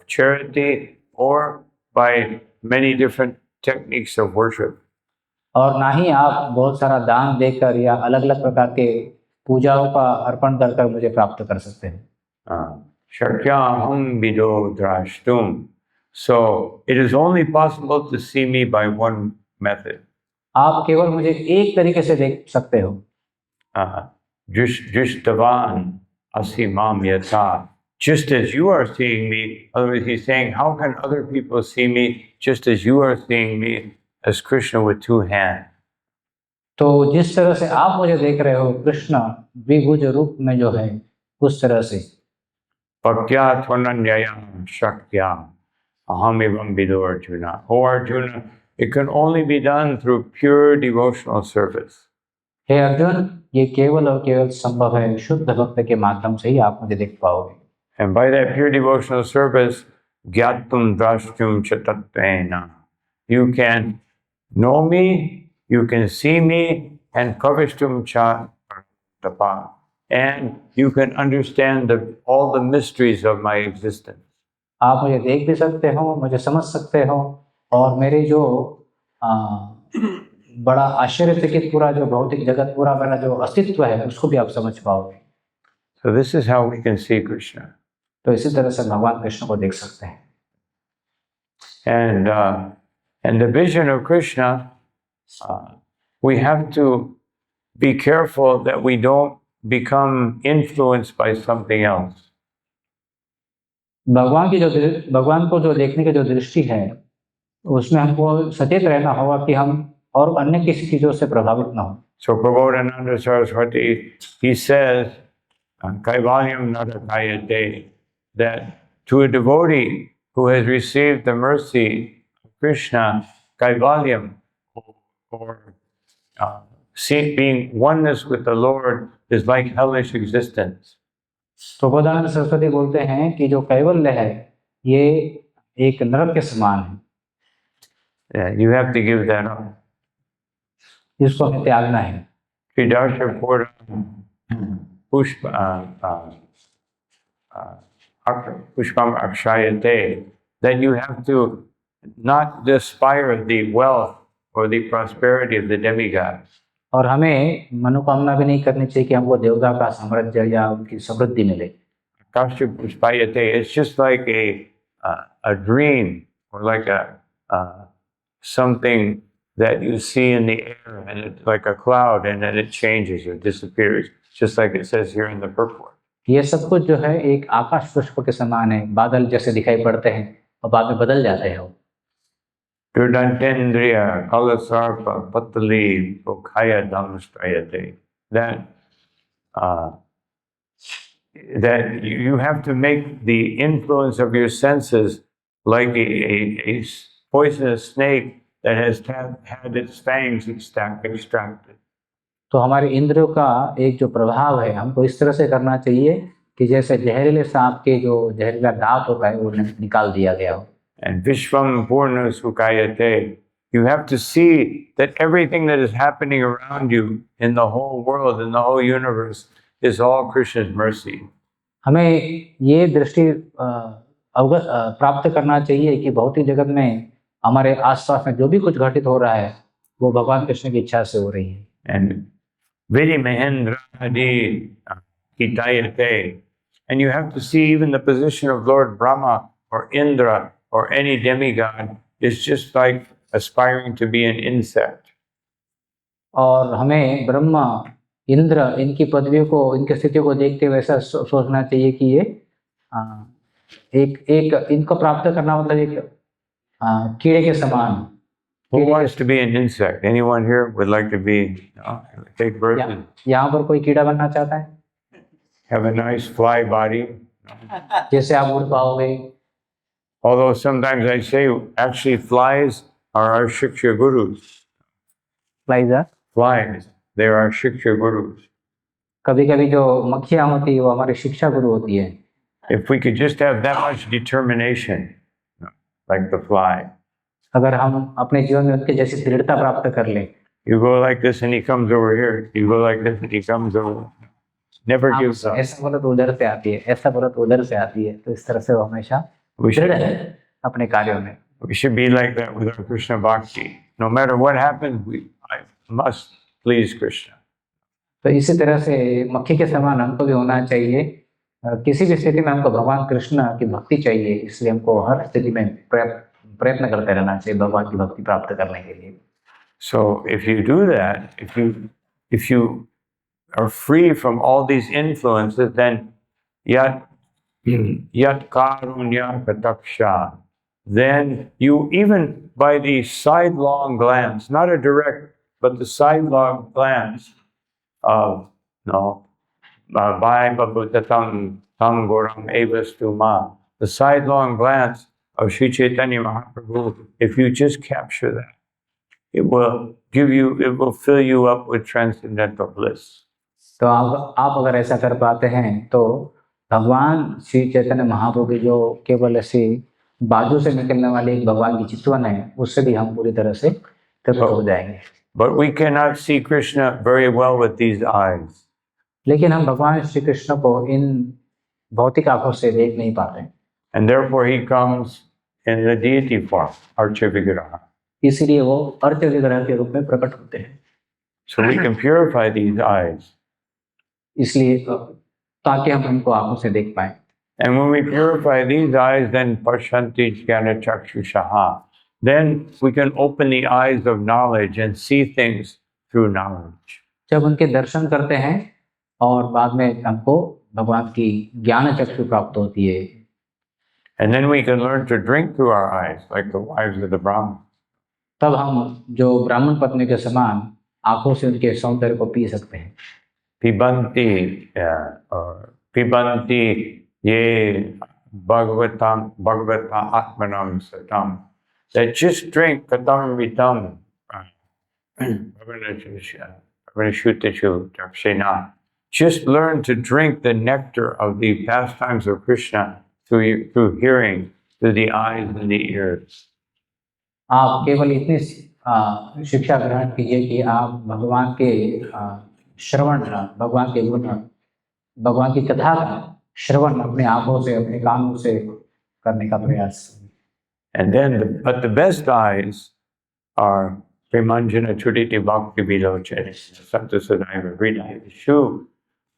charity or by many different techniques of worship. और ना ही आप बहुत सारा दान देकर या अलग अलग प्रकार के पूजाओं का अर्पण कर मुझे प्राप्त कर सकते हैं। Shakyaham vido drashtum. So it is only possible to see me by one method. आप केवल मुझे एक तरीके से देख सकते हो। Jushtavan asimam yatha. Just as you are seeing me, otherwise he's saying, how can other people see me just as you are seeing me as Krishna with two hands? तो जिस तरह से आप मुझे देख रहे हो कृष्ण द्विभुज रूप में जो है उस तरह से। Bhaktya tvananyayam shakyam aham evam vido Arjuna. O Arjuna, it can only be done through pure devotional service. हे अर्जुन, ये केवल और केवल संभव है शुद्ध भक्त के माध्यम से ही आप मुझे देख पाओगे। And by that pure devotional service, gyattum drashtum chatatvena. You can know me, you can see me, and kavishtum cha tapa. And you can understand all the mysteries of my existence. आप मुझे देख भी सकते हो, मुझे समझ सकते हो और मेरे जो बड़ा आश्चर्यचकित पूरा जो भौतिक जगत पूरा मेरा जो अस्तित्व है उसको भी आप समझ पाओगे। So this is how we can see Krishna. तो इसी तरह से भगवान कृष्ण को देख सकते हैं। And the vision of Krishna, we have to be careful that we don't become influenced by something else. भगवान को जो देखने की जो दृष्टि है उसमें हमको सचेत रहना होगा कि हम और अन्य किसी चीजों से प्रभावित ना हो। So Prabodhananda Saraswati, he says, Kaivalyam Narakayate, that to a devotee who has received the mercy of Krishna, Kaivalyam, or being oneness with the Lord, is like hellish existence. Prabodhanand Saraswati बोलते हैं कि जो कैवल्य है ये एक नरक के समान है। You have to give that up. इसको हमें त्यागना है। Tridasha Pura Pushpa Pushpam Akshayate, that you have to not aspire the wealth or the prosperity of the demigods. और हमें मनोकामना भी नहीं करनी चाहिए कि हमको देवता का साम्राज्य या उनकी समृद्धि मिले। Akasha Pushpayate, it's just like a dream or like something that you see in the air, and it's like a cloud, and then it changes or disappears, just like it says here in the purport. ये सब कुछ जो है एक आकाश पुष्प के समान है, बादल जैसे दिखाई पड़ते हैं और बाद में बदल जाते हैं। Durdantendriya Kalasarpa Patali Lokaya Dhamstrayate. That you have to make the influence of your senses like a poisonous snake that has had its fangs extracted. तो हमारे इंद्रियों का एक जो प्रभाव है हमको इस तरह से करना चाहिए कि जैसे जहरीले सांप के जो जहरीला दांत होता है वो निकाल दिया गया हो। And Vishwam Purna Sukayate, you have to see that everything that is happening around you in the whole world, in the whole universe, is all Krishna's mercy. हमें ये दृष्टि अवगत प्राप्त करना चाहिए कि भौतिक जगत में हमारे आसपास में जो भी कुछ घटित हो रहा है वो भगवान कृष्ण की इच्छा से हो रही है। And Vidi Mahendra Adi Kitayate, and you have to see even the position of Lord Brahma or Indra or any demigod is just like aspiring to be an insect. और हमें ब्रह्मा इंद्र इनकी पदवियों को इनकी स्थितियों को देखते हुए ऐसा सोचना चाहिए कि ये एक इनको प्राप्त करना मतलब एक कीड़े के समान। Who wants to be an insect? Anyone here would like to be take birth and यहाँ पर कोई कीड़ा बनना चाहता है? have a nice fly body? जैसे आप उड़ पाओगे। Although sometimes I say actually flies are our Shiksha gurus. Flies, they are our Shiksha gurus. कभी-कभी जो मक्खियाँ होती है वो हमारी शिक्षा गुरु होती है। If we could just have that much determination, like the fly. अगर हम अपने जीवन में उनके जैसी दृढ़ता प्राप्त कर लें। You go like this and he comes over here. You go like this and he comes over. Never gives up. ऐसा बोलो तो उधर से आती है, ऐसा बोलो तो उधर से आती है। तो इस तरह से वो हमेशा दृढ़ है अपने कार्यों में। We should be like that with our Krishna Bhakti. No matter what happens, I must please Krishna. तो इसी तरह से मक्खी के समान हमको भी होना चाहिए। किसी भी स्थिति में हमको भगवान कृष्ण की भक्ति चाहिए, इसलिए हमको हर स्थिति में प्रयत्न करते रहना चाहिए भगवान की भक्ति प्राप्त करने के लिए। So if you do that, if you are free from all these influences, then yat karunya kataksha, then you even by the sidelong glance, not a direct, but the sidelong glance of Bhai Babutatam Tam Goram Evastuma, the sidelong glance of Sri Chaitanya Mahaprabhu, if you just capture that, it will fill you up with transcendental bliss. तो आप अगर ऐसा कर पाते हैं तो भगवान श्री चैतन्य महाप्रभु की जो केवल ऐसी बाजू से निकलने वाली एक भगवान की चितवन है उससे भी हम पूरी तरह से तृप्त हो जाएंगे। But we cannot see Krishna very well with these eyes. लेकिन हम भगवान श्री कृष्ण को इन भौतिक आंखों से देख नहीं पाते। And therefore he comes in the deity form, Archa Vigraha. इसीलिए वो अर्च विग्रह के रूप में प्रकट होते हैं। So we can purify these eyes. इसलिए ताकि हम उनको आंखों से देख पाए। And when we purify these eyes, then Pashanti Jnana Chakshushaha. Then we can open the eyes of knowledge and see things through knowledge. जब उनके दर्शन करते हैं और बाद में हमको भगवान की ज्ञान चक्षु प्राप्त होती है। And then we can learn to drink through our eyes, like the wives of the Brahmins. तब हम जो ब्राह्मण पत्नी के समान आंखों से उनके सौंदर्य को पी सकते हैं। Pibanti ye bhagavata atmanam satam. That just drink katam vitam just learn to drink the nectar of the pastimes of Krishna through hearing, through the eyes and the ears. आप केवल इतनी शिक्षा ग्रहण कीजिए कि आप भगवान के श्रवण, भगवान के गुण, भगवान की कथा का श्रवण अपने आंखों से, अपने कानों से करने का प्रयास। And then, but the best eyes are Premanjana Chuditi Bhakti Vilochana, Santa Sadaiva Vrida, Shu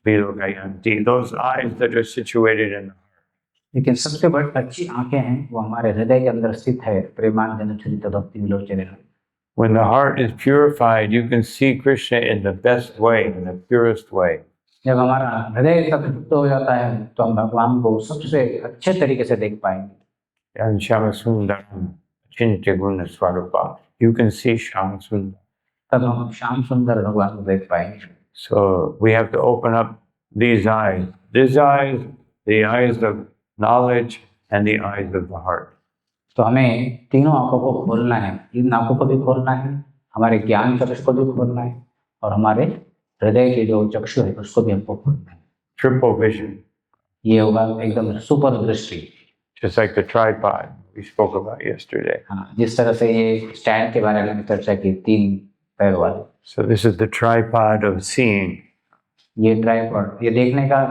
Vilokayanti, those eyes that are situated in the heart. लेकिन सबसे बड़ी अच्छी आंखें हैं वो हमारे हृदय के अंदर स्थित है, प्रेमानंद चरित भक्ति विलोचन। When the heart is purified, you can see Krishna in the best way, in the purest way. जब हमारा हृदय शुद्ध हो जाता है तो हम भगवान को सबसे अच्छे तरीके से देख पाएंगे। And Shama Sundaram, Chintya Guna Swarupa, you can see Shama Sundar. तब हम श्याम सुंदर भगवान को देख पाएंगे। So we have to open up these eyes. These eyes, the eyes of knowledge and the eyes of the heart. तो हमें तीनों आंखों को खोलना है, इन आंखों को भी खोलना है, हमारे ज्ञान चक्षु को भी खोलना है और हमारे हृदय के जो चक्षु है उसको भी हमको खोलना है। Triple vision. ये होगा एकदम सुपर दृष्टि। Just like the tripod we spoke about yesterday. हाँ, जिस तरह से ये स्टैंड के बारे में चर्चा की, 3 पैर वाले। So this is the tripod of seeing. ये ट्राइपॉड, ये देखने का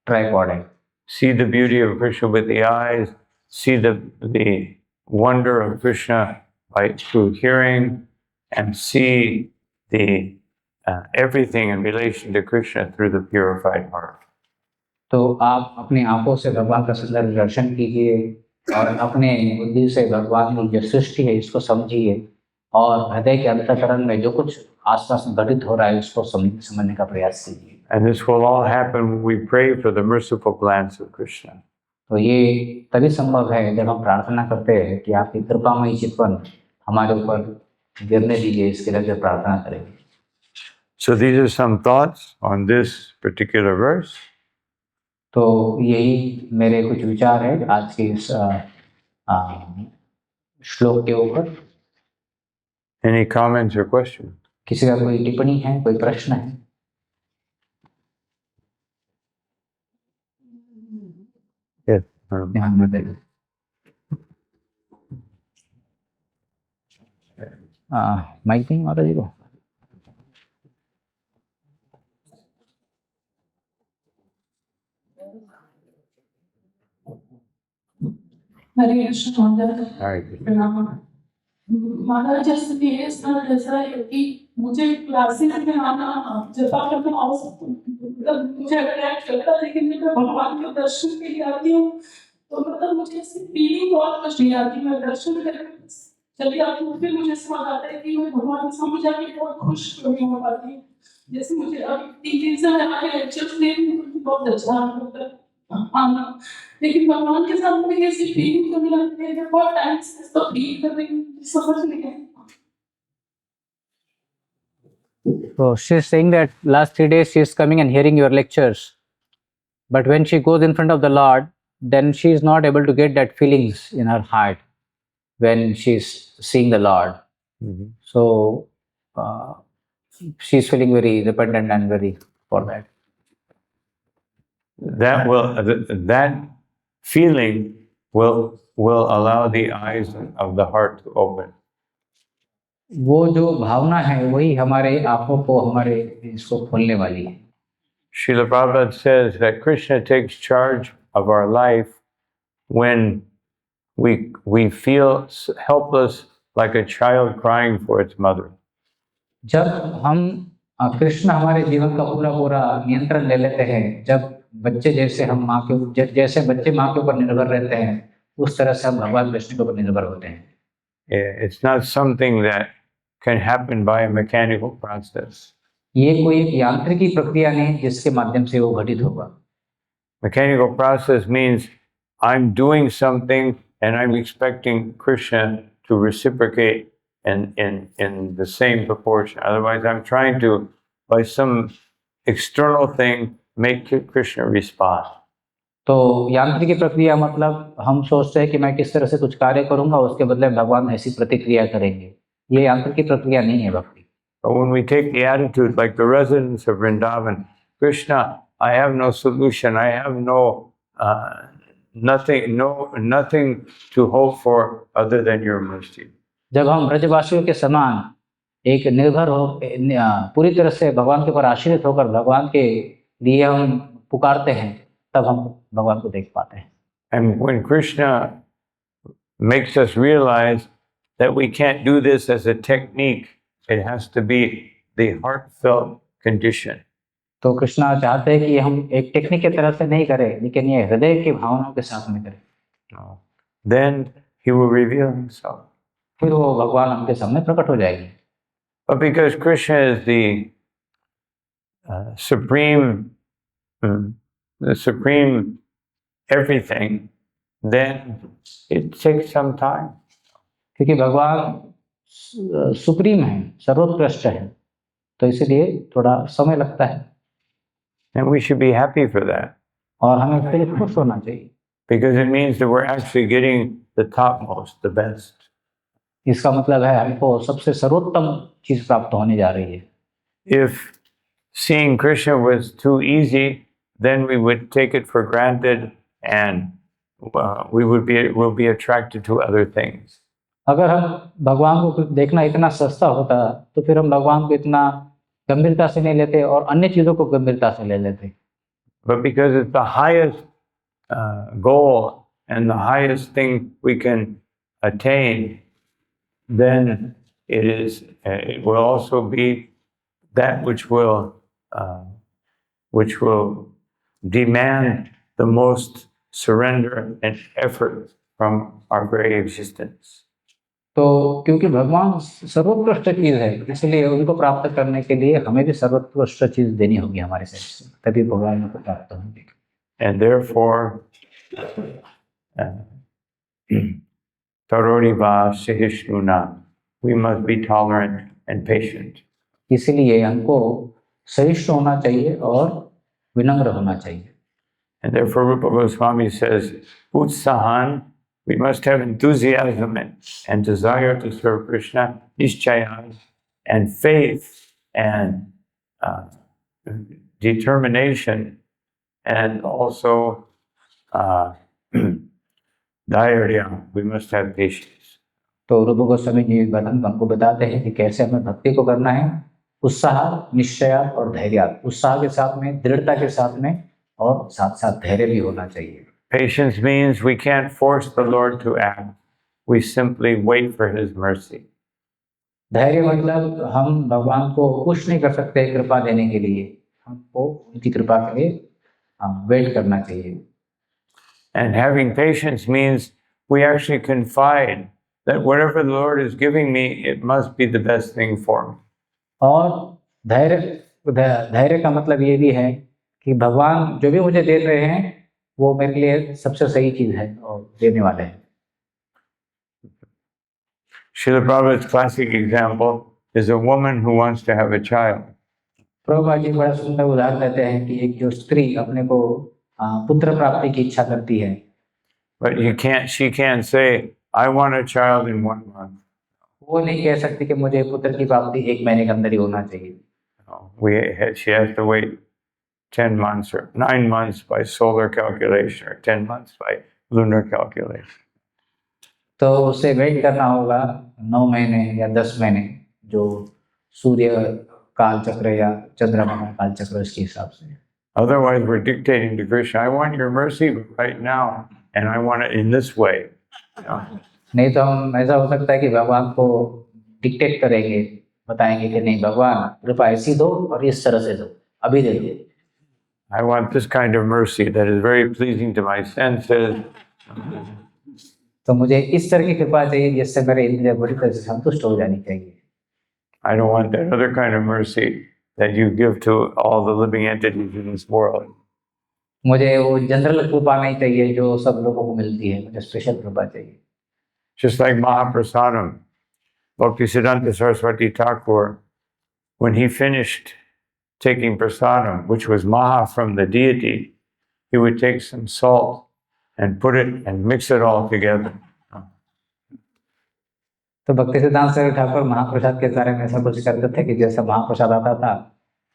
ट्राइपॉड है। See the beauty of Krishna with the eyes. See the wonder of Krishna through hearing, and see the everything in relation to Krishna through the purified heart. तो आप अपनी आंखों से भगवान का सुंदर दर्शन कीजिए और अपने बुद्धि से भगवान की जो सृष्टि है इसको समझिए और हृदय के अंतःकरण में जो कुछ आसपास में घटित हो रहा है उसको समझने का प्रयास कीजिए। And this will all happen when we pray for the merciful glance of Krishna. तो ये तभी संभव है जब हम प्रार्थना करते हैं कि आपकी कृपामयी चितवन हमारे ऊपर गिरने दीजिए, इसके लिए जो प्रार्थना करेंगे। So these are some thoughts on this particular verse. तो यही मेरे कुछ विचार है आज के इस श्लोक के ऊपर। Any comments or questions? किसी का कोई टिप्पणी है, कोई प्रश्न है? Yes. ध्यान में दें। माइक नहीं माता जी को। हरे कृष्ण महाराज। Hare प्रणाम महाराज। जैसे मेरे साथ ऐसा है कि मुझे क्लासेस में आना, जपा करना मतलब मुझे अट्रैक्ट करता है, लेकिन मैं भगवान के दर्शन के लिए आती हूँ तो मतलब मुझे ऐसी फीलिंग बहुत कुछ नहीं आती। मैं दर्शन करके चली आती हूँ, फिर मुझे समझ आता है कि मैं भगवान के सामने जाके बहुत खुश नहीं हो पाती। जैसे मुझे अब 3 दिन से हमारे लेक्चर्स में बहुत अच्छा लगता है आना, लेकिन भगवान के साथ में ऐसी फीलिंग तो नहीं लगती है। बहुत टाइम से इसको फील कर रही हूँ, समझ नहीं है। So she is saying that last 3 days she is coming and hearing your lectures, but when she goes in front of the Lord, then she is not able to get that feelings in her heart when she is seeing the Lord. Mm-hmm. So she is feeling very repentant and very for that. That feeling will allow the eyes of the heart to open. वो जो भावना है वही हमारे आंखों को, हमारे इसको खोलने वाली है। Srila Prabhupada says that Krishna takes charge of our life when we feel helpless like a child crying for its mother. जब हम कृष्ण हमारे जीवन का पूरा नियंत्रण ले लेते हैं, जब बच्चे जैसे हम जैसे बच्चे माँ के ऊपर निर्भर रहते हैं, उस तरह से हम भगवान कृष्ण के ऊपर निर्भर होते हैं। It's not something that can happen by a mechanical process. ये कोई एक यांत्रिकी प्रक्रिया नहीं जिसके माध्यम से वो घटित होगा। Mechanical process means I'm doing something and I'm expecting Krishna to reciprocate in the same proportion. Otherwise, I'm trying to, by some external thing, make Krishna respond. तो यांत्रिकी प्रक्रिया मतलब हम सोचते हैं कि मैं किस तरह से कुछ कार्य करूंगा, उसके बदले भगवान ऐसी प्रतिक्रिया करेंगे। ये यांत्रिकी प्रक्रिया नहीं है भक्ति। But when we take the attitude like the residents of Vrindavan, Krishna, I have no solution. I have nothing to hope for other than your mercy. जब हम ब्रजवासियों के समान एक निर्भर हो पूरी तरह से भगवान के ऊपर आश्रित होकर भगवान के लिए हम पुकारते हैं, तब हम भगवान को देख पाते हैं। And when Krishna makes us realize that we can't do this as a technique, it has to be the heartfelt condition. तो कृष्णा चाहते हैं कि हम एक टेक्निक की तरह से नहीं करें, लेकिन ये हृदय की भावनाओं के साथ में करें। Then he will reveal himself. फिर वो भगवान हमके सामने प्रकट हो जाएगी। But because Krishna is the supreme everything, then it takes some time. क्योंकि भगवान सुप्रीम है, सर्वोत्कृष्ट है, तो इसलिए थोड़ा समय लगता है। And we should be happy for that. और हमें इसके लिए खुश होना चाहिए। Because it means that we're actually getting the topmost, the best. इसका मतलब है हमको सबसे सर्वोत्तम चीज प्राप्त होने जा रही है। If seeing Krishna was too easy, then we would take it for granted and we'll be attracted to other things. अगर हम भगवान को देखना इतना सस्ता होता तो फिर हम भगवान को इतना गंभीरता से नहीं लेते और अन्य चीजों को गंभीरता से ले लेते। But because it's the highest goal and the highest thing we can attain, then it will also be that which will demand the most surrender and effort from our very existence. तो क्योंकि भगवान सर्वोत्कृष्ट चीज है, इसलिए उनको प्राप्त करने के लिए हमें भी सर्वोत्कृष्ट चीज देनी होगी हमारे शरीर से, तभी भगवान को प्राप्त होंगे। And therefore, Taroriva Sahishnuna, we must be tolerant and patient. इसलिए हमको सहिष्णु होना चाहिए और विनम्र होना चाहिए। And therefore, Rupa Goswami says, Utsahan, we must have enthusiasm and desire to serve Krishna, Nishchaya, and faith and determination, and also dhairya, we must have patience. तो रूप गोस्वामी जी हमको बताते हैं कि कैसे हमें भक्ति को करना है, उत्साह, निश्चय और धैर्य। उत्साह के साथ में, दृढ़ता के साथ में और साथ साथ धैर्य भी होना चाहिए। Patience means we can't force the Lord to act. We simply wait for His mercy. धैर्य मतलब हम भगवान को पुश नहीं कर सकते कृपा देने के लिए, हमको उनकी कृपा के लिए वेट करना चाहिए। And having patience means we actually confide that whatever the Lord is giving me, it must be the best thing for me. और धैर्य का मतलब ये भी है कि भगवान जो भी मुझे दे रहे हैं वो मेरे लिए सबसे सही चीज है और देने वाले हैं। Srila Prabhupada's classic example is a woman who wants to have a child. Prabhupada ji बड़ा सुंदर उदाहरण देते हैं कि एक जो स्त्री अपने को पुत्र प्राप्ति की इच्छा करती है, But she can't say, I want a child in 1 month. वो नहीं कह सकती कि मुझे पुत्र की प्राप्ति 1 महीने के अंदर ही होना चाहिए। No, she has to wait 10 months or 9 months by solar calculation or 10 months by lunar calculation. तो उसे वेट करना होगा 9 महीने या 10 महीने, जो सूर्य काल चक्र या चंद्रमा का काल चक्र इसके हिसाब से। Otherwise, we're dictating to Krishna, I want your mercy right now, and I want it in this way. नहीं तो हम ऐसा हो सकता है कि भगवान को डिक्टेट करेंगे, बताएंगे कि नहीं भगवान कृपा ऐसी दो और इस तरह से दो, अभी दे दो। I want this kind of mercy that is very pleasing to my senses. तो मुझे इस तरह की कृपा चाहिए जिससे मेरे इंद्रिय बड़ी तरह से संतुष्ट हो जानी चाहिए। I don't want that other kind of mercy that you give to all the living entities in this world. मुझे वो जनरल कृपा नहीं चाहिए जो सब लोगों को मिलती है, मुझे स्पेशल कृपा चाहिए। Just like Mahaprasadam, Bhaktisiddhanta Saraswati Thakur, when he finished taking prasadam, which was maha from the deity, he would take some salt and put it and mix it all together. तो भक्ति सिद्धांत सरस्वती ठाकुर महाप्रसाद के बारे में ऐसा कुछ करते थे कि जैसा महाप्रसाद आता था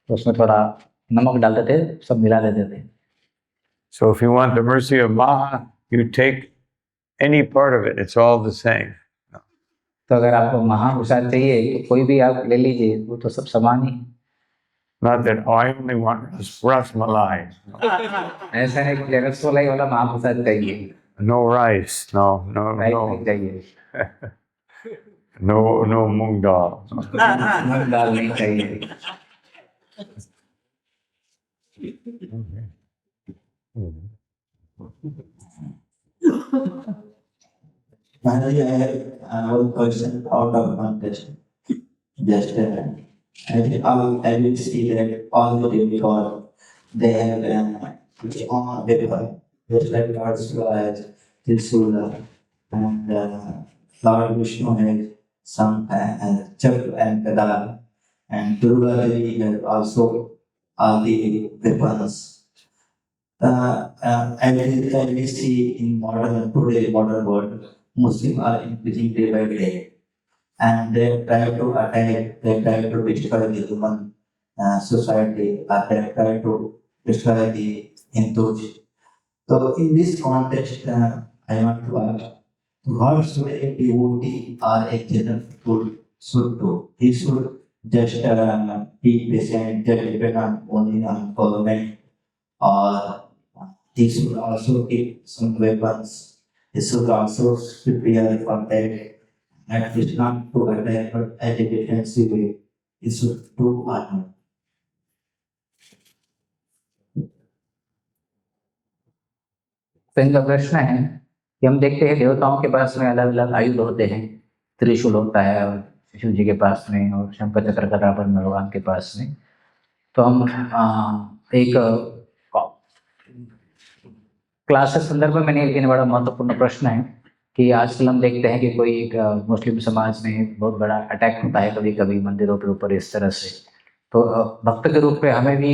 तो उसमें थोड़ा नमक डालते थे, सब मिला देते थे। So if you want the mercy of Maha, you take any part of it, it's all the same. तो अगर आपको महाप्रसाद चाहिए तो कोई भी आप ले लीजिए, वो तो सब समान ही है। Not that, oh, I only want ras malai. ऐसा है कि रसमलाई वाला महाप्रसाद चाहिए, No rice, no, राइस नहीं चाहिए, no moong dal. मूंग दाल नहीं चाहिए। Finally, I have one question out of context. Just I will see that all the demigod they have which on paper, just like Lord Shiva has Trishula and Lord Vishnu has some Chakra and Kada, and Durga Devi has also all the weapons. As we see in modern world, Muslims are increasing day by day, and they try to attack, they try to destroy the human society, they try to destroy the Hindus. So in this context, I want to ask, what should a devotee or a general should do? He should just be patient, just depend on only on government, or he should also keep some weapons. He should also prepare for that. At least not to attack, but at a defensive way. He should do or not. तो इनका प्रश्न है कि हम देखते हैं देवताओं के पास में अलग अलग आयुध होते हैं, त्रिशूल होता है और शिव जी के पास में और शंकर चक्र गदापद्म भगवान के पास में। तो हम एक क्लास के संदर्भ में मैंने एक बड़ा महत्वपूर्ण प्रश्न है कि आजकल हम देखते हैं कि कोई एक मुस्लिम समाज में बहुत बड़ा अटैक होता है कभी कभी मंदिरों के ऊपर इस तरह से। तो भक्त के रूप में हमें भी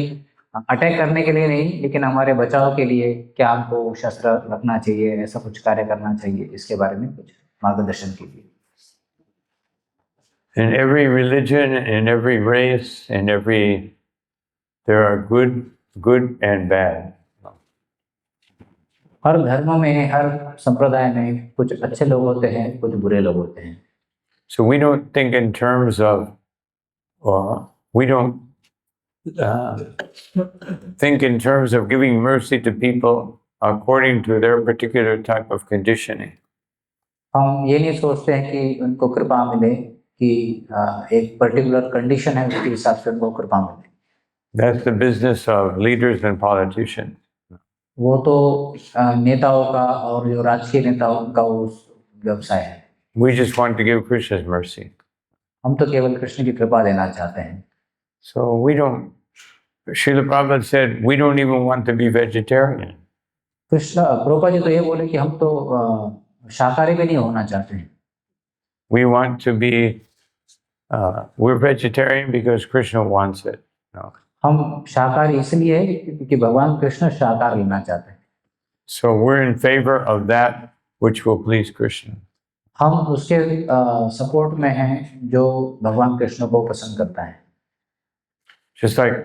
अटैक करने के लिए नहीं, लेकिन हमारे बचाव के लिए क्या हमको शस्त्र रखना चाहिए, ऐसा कुछ कार्य करना चाहिए, इसके बारे में कुछ मार्गदर्शन कीजिए। In every religion, in every race, there are good and bad. हर धर्म में, हर संप्रदाय में कुछ अच्छे लोग होते हैं, कुछ बुरे लोग होते हैं। So we don't think in terms of, we don't think in terms of giving mercy to people according to their particular type of conditioning. हम ये नहीं सोचते हैं कि उनको कृपा मिले कि एक पर्टिकुलर कंडीशन है उसके हिसाब से उनको कृपा मिले। That's the business of leaders and politicians. वो तो नेताओं का और जो राजकीय नेताओं का उस व्यवसाय है। We just want to give Krishna's mercy. हम तो केवल कृष्ण की कृपा देना चाहते हैं। So we don't, Srila Prabhupada said, we don't even want to be vegetarian. Prabhupada ji तो ये बोले कि हम तो शाकाहारी भी नहीं होना चाहते हैं। We want to be, we're vegetarian because Krishna wants it. No. हम शाकाहारी इसलिए है क्योंकि भगवान कृष्ण शाकाहार लेना चाहते हैं। So we're in favor of that which will please Krishna. हम उसके सपोर्ट में हैं जो भगवान कृष्ण को पसंद करता है। Just like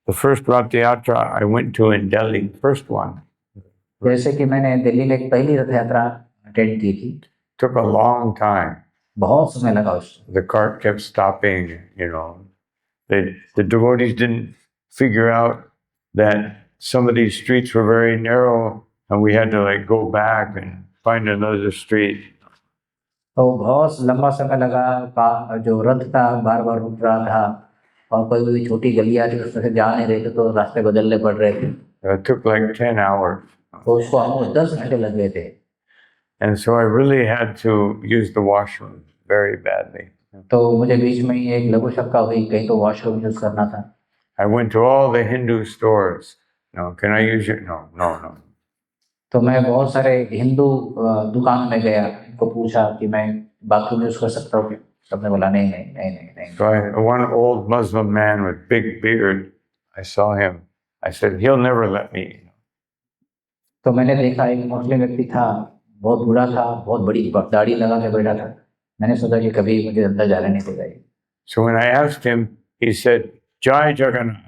the first Rath Yatra I went to in Delhi, first one. जैसे कि मैंने दिल्ली में एक पहली रथ यात्रा अटेंड की थी। Took a long time. बहुत समय लगा उसको। The cart kept stopping, you know. The devotees didn't figure out that some of these streets were very narrow and we had to like go back and find another street. तो बहुत लंबा समय लगा, जो रथ था बार बार रुक रहा था और कोई भी छोटी गलियां थी उसमें से जा नहीं रहे थे तो रास्ते बदलने पड़ रहे थे। It took like 10 hours. तो उसको हमको 10 घंटे लग गए थे। And so I really had to use the washroom very badly. तो मुझे बीच में ही एक लघु शंका हुई, कहीं तो वॉशरूम यूज करना था। I went to all the Hindu stores. No, can I use your? No. तो मैं बहुत सारे हिंदू दुकानों में गया, उनको पूछा कि मैं बाथरूम यूज कर सकता हूँ? सबने बोला नहीं। So one old Muslim man with big beard, I saw him. I said, he'll never let me. तो मैंने देखा एक मुस्लिम व्यक्ति था, बहुत बूढ़ा था, बहुत बड़ी दाढ़ी लगा के बैठा था। मैंने सोचा कि कभी मुझे अंदर जाने नहीं देगा। So when I asked him, he said, Jai Jagannath.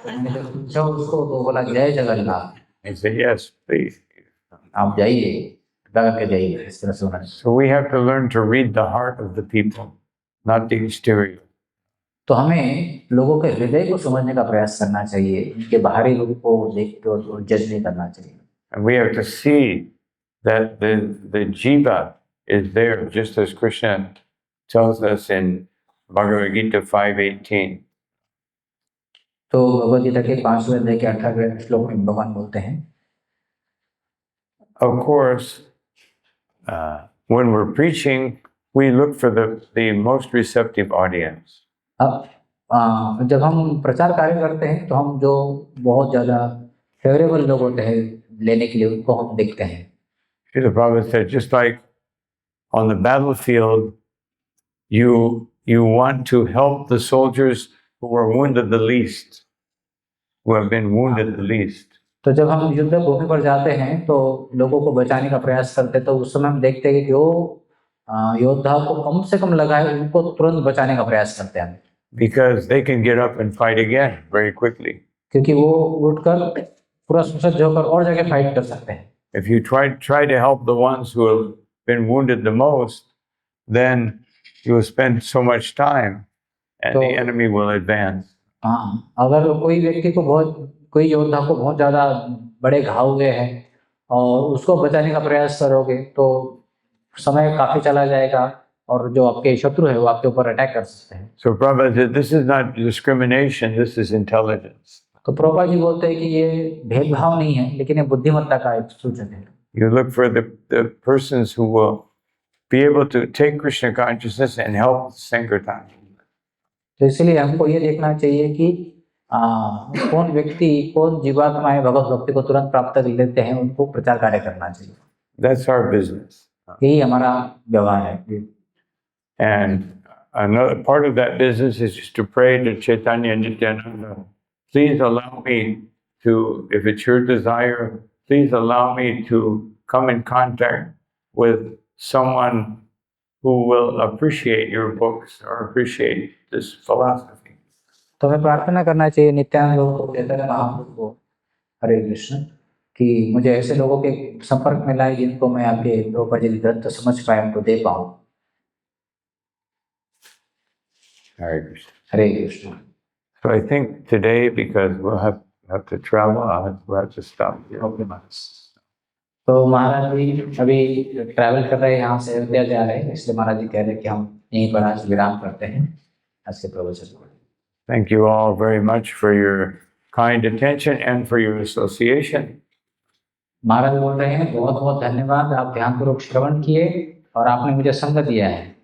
मैंने जब पूछा उसको तो बोला जय Jagannath. I said, yes, please. आप जाइए। लगा के जाइए, इस तरह से होना चाहिए। So we have to learn to read the heart of the people, not the exterior. तो हमें लोगों के हृदय को समझने का प्रयास करना चाहिए, उनके बाहरी रूप को देख के और जज नहीं करना चाहिए। And we have to see that the jiva is there, just as Krishna tells us in Bhagavad Gita 5:18. तो भगवद गीता के 5वें अध्याय के 18वें श्लोक में भगवान बोलते हैं, Of course, when we're preaching, we look for the most receptive audience. अब जब हम प्रचार कार्य करते हैं तो हम जो बहुत ज़्यादा फेवरेबल लोग होते हैं लेने के लिए उनको हम देखते हैं। Srila Prabhupada said, just like on the battlefield, you want to help the soldiers who are wounded the least, who have been wounded the least. तो जब हम युद्ध भूमि पर जाते हैं तो लोगों को बचाने का प्रयास करते हैं, तो उस समय हम देखते हैं कि जो योद्धा को कम से कम लगा है उनको तुरंत बचाने का प्रयास करते हैं, Because they can get up and fight again very quickly. क्योंकि वो उठकर पूरा सुसज्ज होकर और जगह फाइट कर सकते हैं। If you try to help the ones who have been wounded the most, then you will spend so much time and the enemy will advance. हाँ, अगर कोई व्यक्ति को कोई योद्धा को बहुत ज़्यादा बड़े घाव हुए हैं और उसको बचाने का प्रयास करोगे तो समय काफ़ी चला जाएगा और जो आपके शत्रु है वो आपके ऊपर अटैक कर सकते हैं। So Prabhupada said, this is not discrimination, this is intelligence. तो प्रभुपाद जी बोलते हैं कि ये भेदभाव नहीं है, लेकिन ये बुद्धिमत्ता का एक सूचक है। You look for the persons who will be able to take Krishna consciousness and help Sankirtan. तो इसलिए हमको ये देखना चाहिए कि कौन व्यक्ति कौन जीवात्माएं भगवत भक्ति को तुरंत प्राप्त कर लेते हैं, उनको प्रचार कार्य करना चाहिए। That's our business. यही हमारा व्यवहार है। And another part of that business is just to pray to Chaitanya Nityananda, please allow me to, if it's your desire, please allow me to come in contact with someone who will appreciate your books or appreciate this philosophy. तो हमें प्रार्थना करना चाहिए नित्यानंद को, चैतन्य महाप्रभु को, हरे कृष्ण, कि मुझे ऐसे लोगों के संपर्क में लाए जिनको मैं आपके प्रभुपाद जी ग्रंथ समझ पाए, उनको दे पाऊँ। Hare Krishna. Hare Krishna. So I think today, because we'll have to travel, we'll have to stop here. तो महाराज जी अभी ट्रैवल कर रहे हैं, यहाँ से अयोध्या जा रहे हैं, इसलिए महाराज जी कह रहे हैं कि हम यहीं पर आज विराम करते हैं आज के प्रवचन को। Thank you all very much for your kind attention and for your association. महाराज बोल रहे हैं बहुत बहुत धन्यवाद, आप ध्यानपूर्वक श्रवण किए और आपने मुझे संग दिया है।